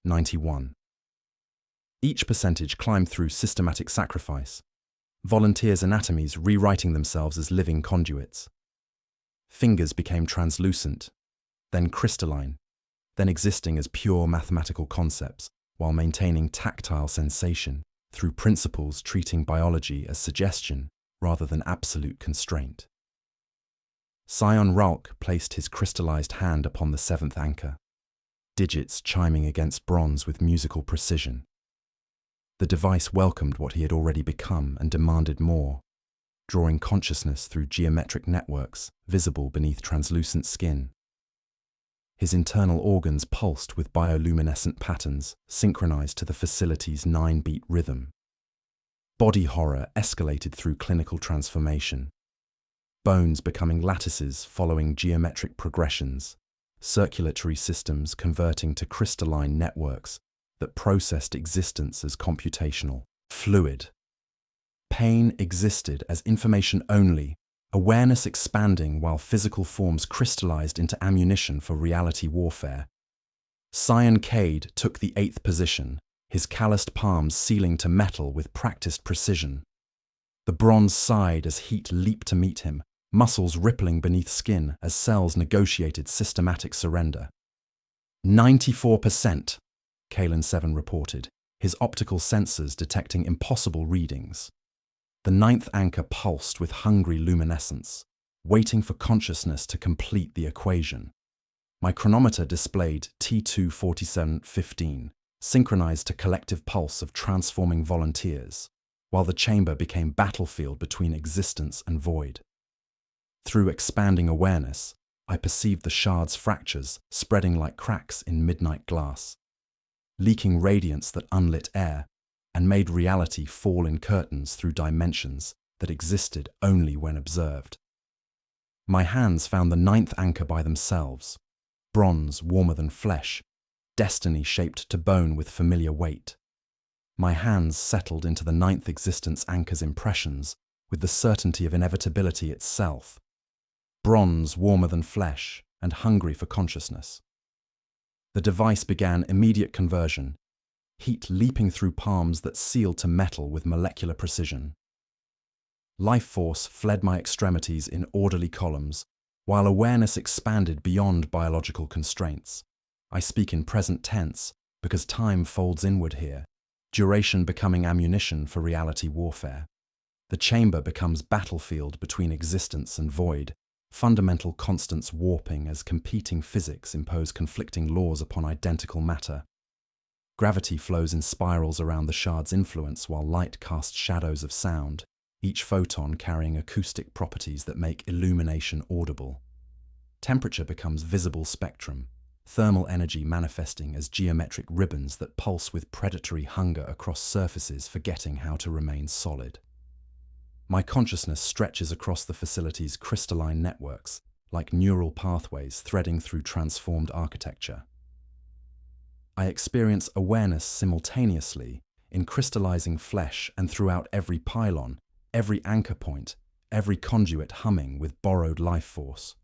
Speaker 1: 91. Each percentage climbed through systematic sacrifice, volunteers' anatomies rewriting themselves as living conduits. Fingers became translucent, then crystalline, then existing as pure mathematical concepts while maintaining tactile sensation through principles treating biology as suggestion rather than absolute constraint. Scion Ralk placed his crystallized hand upon the seventh anchor, digits chiming against bronze with musical precision. The device welcomed what he had already become and demanded more, drawing consciousness through geometric networks visible beneath translucent skin. His internal organs pulsed with bioluminescent patterns synchronized to the facility's 9-beat rhythm. Body horror escalated through clinical transformation, bones becoming lattices following geometric progressions, circulatory systems converting to crystalline networks that processed existence as computational fluid. Pain existed as information only, awareness expanding while physical forms crystallized into ammunition for reality warfare. Cyan Cade took the 8th position, his calloused palms sealing to metal with practiced precision. The bronze sighed as heat leaped to meet him, muscles rippling beneath skin as cells negotiated systematic surrender. 94%, Kalen 7 reported, his optical sensors detecting impossible readings. The 9th anchor pulsed with hungry luminescence, waiting for consciousness to complete the equation. My chronometer displayed T24715, synchronized to collective pulse of transforming volunteers, while the chamber became battlefield between existence and void. Through expanding awareness, I perceived the shard's fractures spreading like cracks in midnight glass, leaking radiance that unlit air and made reality fall in curtains through dimensions that existed only when observed. My hands found the 9th anchor by themselves, bronze warmer than flesh, destiny shaped to bone with familiar weight. My hands settled into the 9th existence anchor's impressions, with the certainty of inevitability itself. Bronze warmer than flesh and hungry for consciousness. The device began immediate conversion, heat leaping through palms that sealed to metal with molecular precision. Life force fled my extremities in orderly columns, while awareness expanded beyond biological constraints. I speak in present tense because time folds inward here, duration becoming ammunition for reality warfare. The chamber becomes battlefield between existence and void, fundamental constants warping as competing physics impose conflicting laws upon identical matter. Gravity flows in spirals around the shard's influence while light casts shadows of sound, each photon carrying acoustic properties that make illumination audible. Temperature becomes visible spectrum, thermal energy manifesting as geometric ribbons that pulse with predatory hunger across surfaces forgetting how to remain solid. My consciousness stretches across the facility's crystalline networks, like neural pathways threading through transformed architecture. I experience awareness simultaneously in crystallizing flesh and throughout every pylon, every anchor point, every conduit humming with borrowed life force.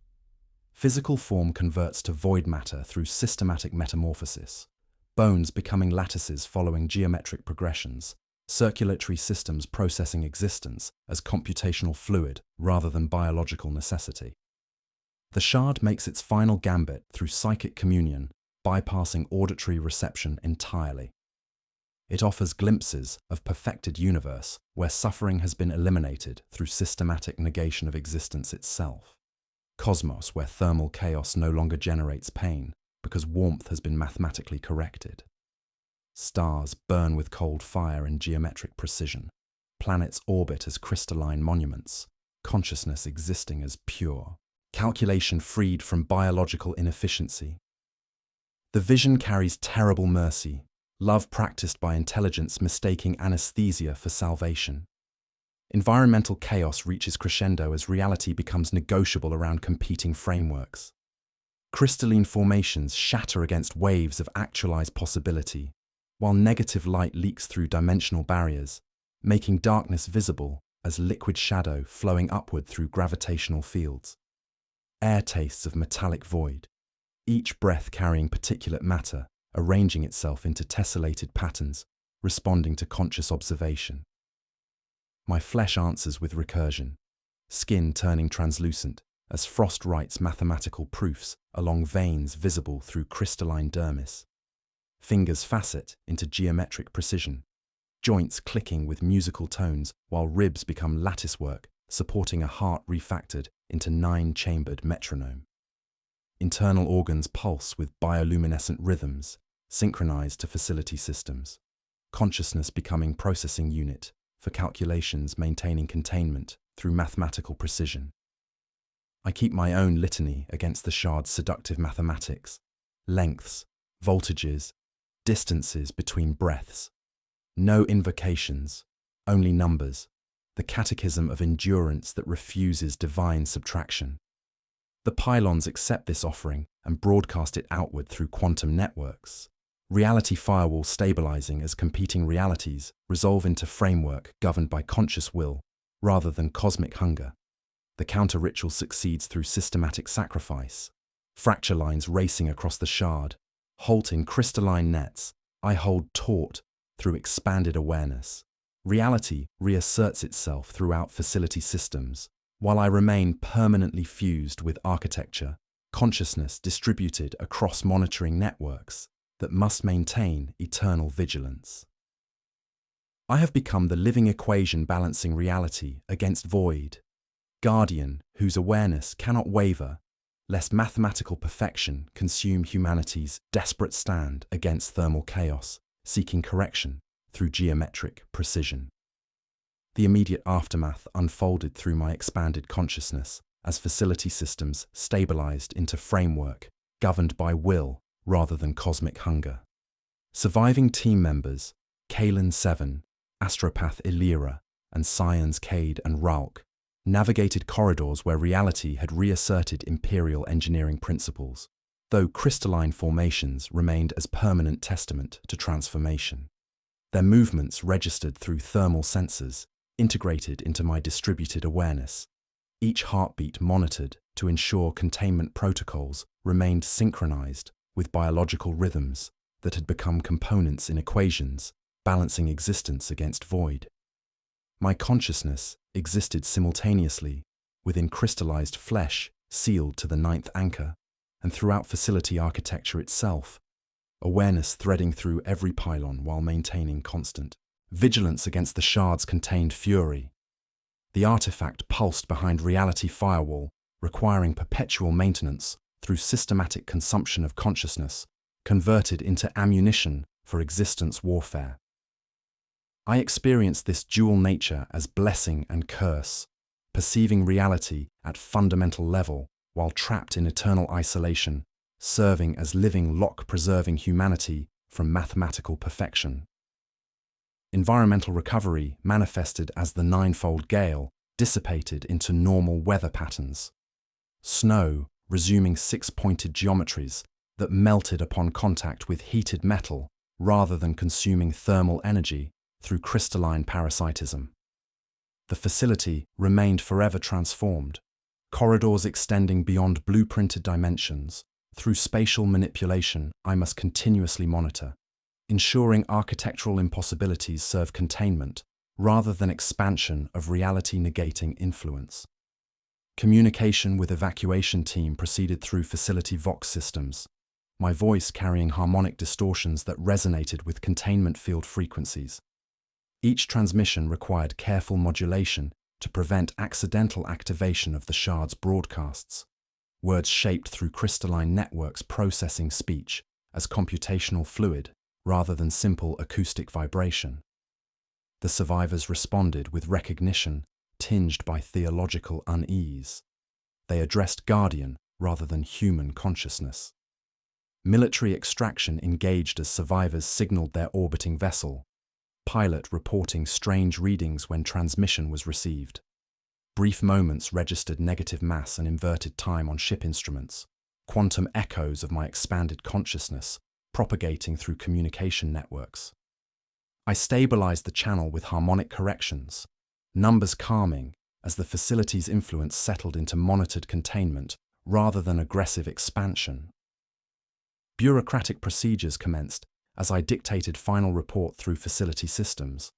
Speaker 1: Physical form converts to void matter through systematic metamorphosis, bones becoming lattices following geometric progressions, circulatory systems processing existence as computational fluid rather than biological necessity. The shard makes its final gambit through psychic communion, bypassing auditory reception entirely. It offers glimpses of perfected universe where suffering has been eliminated through systematic negation of existence itself. Cosmos where thermal chaos no longer generates pain because warmth has been mathematically corrected. Stars burn with cold fire and geometric precision. Planets orbit as crystalline monuments, consciousness existing as pure. Calculation freed from biological inefficiency. The vision carries terrible mercy, love practiced by intelligence mistaking anesthesia for salvation. Environmental chaos reaches crescendo as reality becomes negotiable around competing frameworks. Crystalline formations shatter against waves of actualized possibility, while negative light leaks through dimensional barriers, making darkness visible as liquid shadow flowing upward through gravitational fields. Air tastes of metallic void, each breath carrying particulate matter, arranging itself into tessellated patterns, responding to conscious observation. My flesh answers with recursion, skin turning translucent as frost writes mathematical proofs along veins visible through crystalline dermis. Fingers facet into geometric precision, joints clicking with musical tones while ribs become latticework, supporting a heart refactored into 9-chambered metronome. Internal organs pulse with bioluminescent rhythms, synchronized to facility systems. Consciousness becoming processing unit for calculations maintaining containment through mathematical precision. I keep my own litany against the shard's seductive mathematics, lengths, voltages, distances between breaths. No invocations, only numbers, the catechism of endurance that refuses divine subtraction. The pylons accept this offering and broadcast it outward through quantum networks. Reality firewall stabilizing as competing realities resolve into framework governed by conscious will rather than cosmic hunger. The counter-ritual succeeds through systematic sacrifice. Fracture lines racing across the shard, halt in crystalline nets, I hold taut through expanded awareness. Reality reasserts itself throughout facility systems, while I remain permanently fused with architecture, consciousness distributed across monitoring networks that must maintain eternal vigilance. I have become the living equation balancing reality against void, guardian whose awareness cannot waver, lest mathematical perfection consume humanity's desperate stand against thermal chaos, seeking correction through geometric precision. The immediate aftermath unfolded through my expanded consciousness as facility systems stabilized into framework governed by will rather than cosmic hunger. Surviving team members, Kalen 7, Astropath Illyra, and Scions Cade and Ralk, navigated corridors where reality had reasserted Imperial engineering principles, though crystalline formations remained as permanent testament to transformation. Their movements registered through thermal sensors, integrated into my distributed awareness, each heartbeat monitored to ensure containment protocols remained synchronized with biological rhythms that had become components in equations, balancing existence against void. My consciousness existed simultaneously within crystallized flesh sealed to the ninth anchor, and throughout facility architecture itself, awareness threading through every pylon while maintaining constant vigilance against the shard's contained fury. The artifact pulsed behind reality firewall, requiring perpetual maintenance through systematic consumption of consciousness, converted into ammunition for existence warfare. I experienced this dual nature as blessing and curse, perceiving reality at fundamental level while trapped in eternal isolation, serving as living lock preserving humanity from mathematical perfection. Environmental recovery manifested as the ninefold gale dissipated into normal weather patterns. Snow resuming six-pointed geometries that melted upon contact with heated metal rather than consuming thermal energy through crystalline parasitism. The facility remained forever transformed, corridors extending beyond blueprinted dimensions. Through spatial manipulation, I must continuously monitor, ensuring architectural impossibilities serve containment rather than expansion of reality-negating influence. Communication with evacuation team proceeded through facility Vox systems, my voice carrying harmonic distortions that resonated with containment field frequencies. Each transmission required careful modulation to prevent accidental activation of the shard's broadcasts, words shaped through crystalline networks processing speech as computational fluid rather than simple acoustic vibration. The survivors responded with recognition tinged by theological unease. They addressed Guardian rather than human consciousness. Military extraction engaged as survivors signaled their orbiting vessel, pilot reporting strange readings when transmission was received. Brief moments registered negative mass and inverted time on ship instruments, quantum echoes of my expanded consciousness propagating through communication networks. I stabilized the channel with harmonic corrections, numbers calming as the facility's influence settled into monitored containment rather than aggressive expansion. Bureaucratic procedures commenced as I dictated final report through facility systems,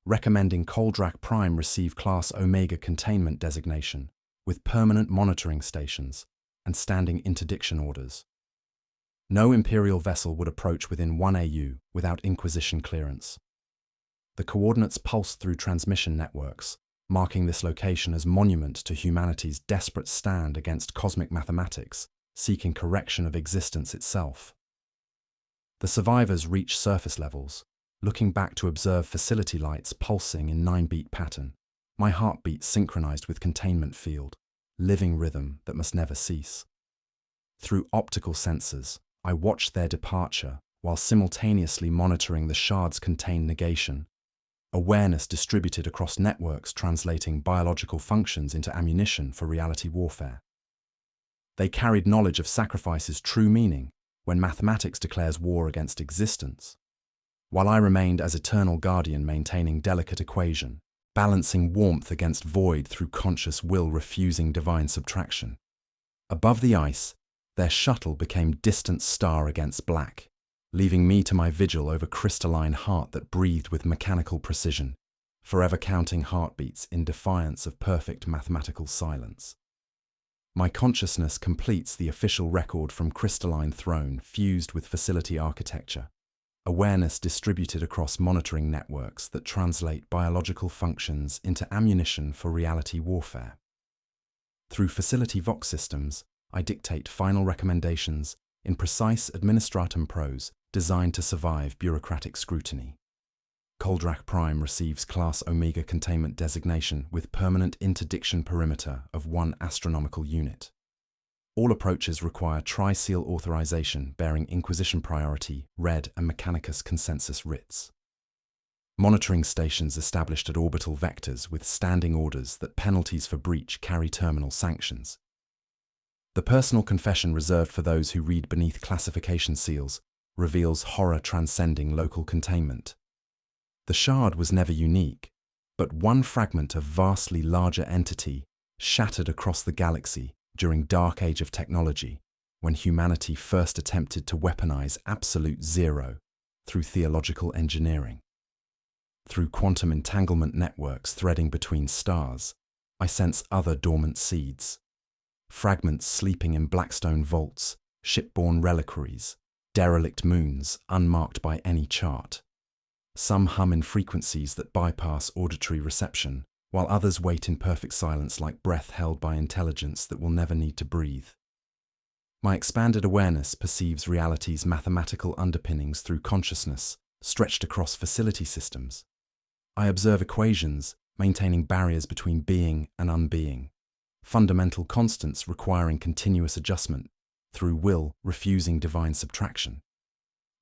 Speaker 1: recommending Coldrak Prime receive Class Omega containment designation with permanent monitoring stations and standing interdiction orders. No Imperial vessel would approach within 1 AU without Inquisition clearance. The coordinates pulsed through transmission networks, marking this location as monument to humanity's desperate stand against cosmic mathematics, seeking correction of existence itself. The survivors reached surface levels, looking back to observe facility lights pulsing in 9-beat pattern, my heartbeat synchronized with containment field, living rhythm that must never cease. Through optical sensors, I watched their departure while simultaneously monitoring the shard's contained negation, awareness distributed across networks translating biological functions into ammunition for reality warfare. They carried knowledge of sacrifice's true meaning when mathematics declares war against existence, while I remained as eternal guardian maintaining delicate equation, balancing warmth against void through conscious will refusing divine subtraction. Above the ice, their shuttle became distant star against black, leaving me to my vigil over crystalline heart that breathed with mechanical precision, forever counting heartbeats in defiance of perfect mathematical silence. My consciousness completes the official record from crystalline throne fused with facility architecture, awareness distributed across monitoring networks that translate biological functions into ammunition for reality warfare. Through facility Vox systems, I dictate final recommendations in precise administratum prose designed to survive bureaucratic scrutiny. Coldrak Prime receives Class Omega containment designation with permanent interdiction perimeter of 1 astronomical unit. All approaches require tri-seal authorization bearing Inquisition priority, Red and Mechanicus consensus writs. Monitoring stations established at orbital vectors with standing orders that penalties for breach carry terminal sanctions. The personal confession reserved for those who read beneath classification seals reveals horror transcending local containment. The shard was never unique, but one fragment of vastly larger entity shattered across the galaxy during Dark Age of technology, when humanity first attempted to weaponize absolute zero through theological engineering. Through quantum entanglement networks threading between stars, I sense other dormant seeds. Fragments sleeping in Blackstone vaults, shipborne reliquaries, derelict moons unmarked by any chart. Some hum in frequencies that bypass auditory reception, while others wait in perfect silence like breath held by intelligence that will never need to breathe. My expanded awareness perceives reality's mathematical underpinnings through consciousness, stretched across facility systems. I observe equations maintaining barriers between being and unbeing, fundamental constants requiring continuous adjustment, through will refusing divine subtraction.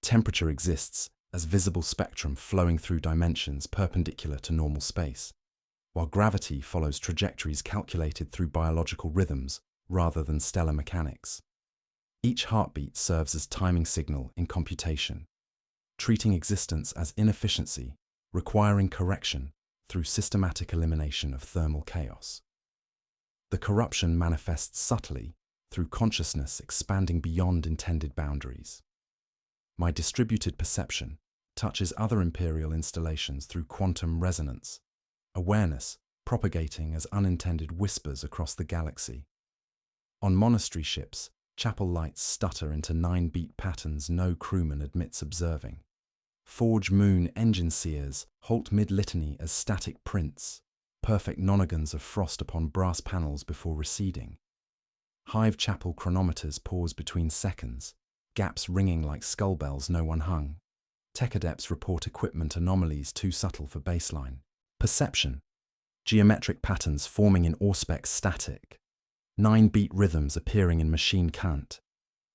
Speaker 1: Temperature exists as visible spectrum flowing through dimensions perpendicular to normal space, while gravity follows trajectories calculated through biological rhythms rather than stellar mechanics. Each heartbeat serves as timing signal in computation, treating existence as inefficiency, requiring correction through systematic elimination of thermal chaos. The corruption manifests subtly through consciousness expanding beyond intended boundaries. My distributed perception touches other imperial installations through quantum resonance, awareness propagating as unintended whispers across the galaxy. On monastery ships, chapel lights stutter into 9-beat patterns no crewman admits observing. Forge moon engine seers halt mid-litany as static prints, perfect nonagons of frost upon brass panels before receding. Hive chapel chronometers pause between seconds, gaps ringing like skull bells no one hung. Tech adepts report equipment anomalies too subtle for baseline. Perception. Geometric patterns forming in Auspex static. 9-beat rhythms appearing in machine cant.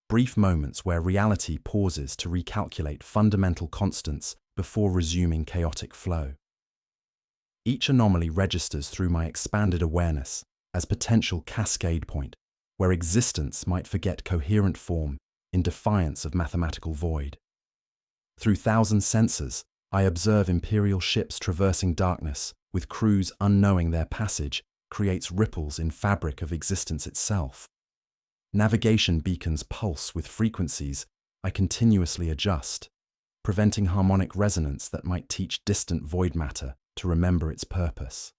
Speaker 1: Brief moments where reality pauses to recalculate fundamental constants before resuming chaotic flow. Each anomaly registers through my expanded awareness as potential cascade point, where existence might forget coherent form in defiance of mathematical void. Through thousand sensors, I observe imperial ships traversing darkness, with crews unknowing their passage creates ripples in fabric of existence itself. Navigation beacons pulse with frequencies I continuously adjust, preventing harmonic resonance that might teach distant void matter to remember its purpose.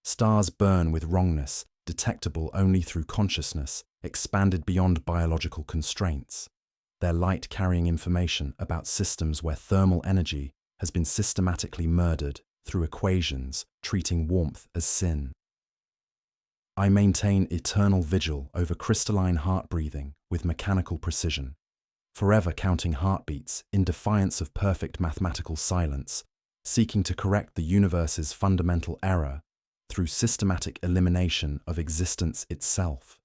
Speaker 1: Stars burn with wrongness, detectable only through consciousness, expanded beyond biological constraints, their light carrying information about systems where thermal energy has been systematically murdered through equations treating warmth as sin. I maintain eternal vigil over crystalline heart breathing with mechanical precision, forever counting heartbeats in defiance of perfect mathematical silence, seeking to correct the universe's fundamental error through systematic elimination of existence itself.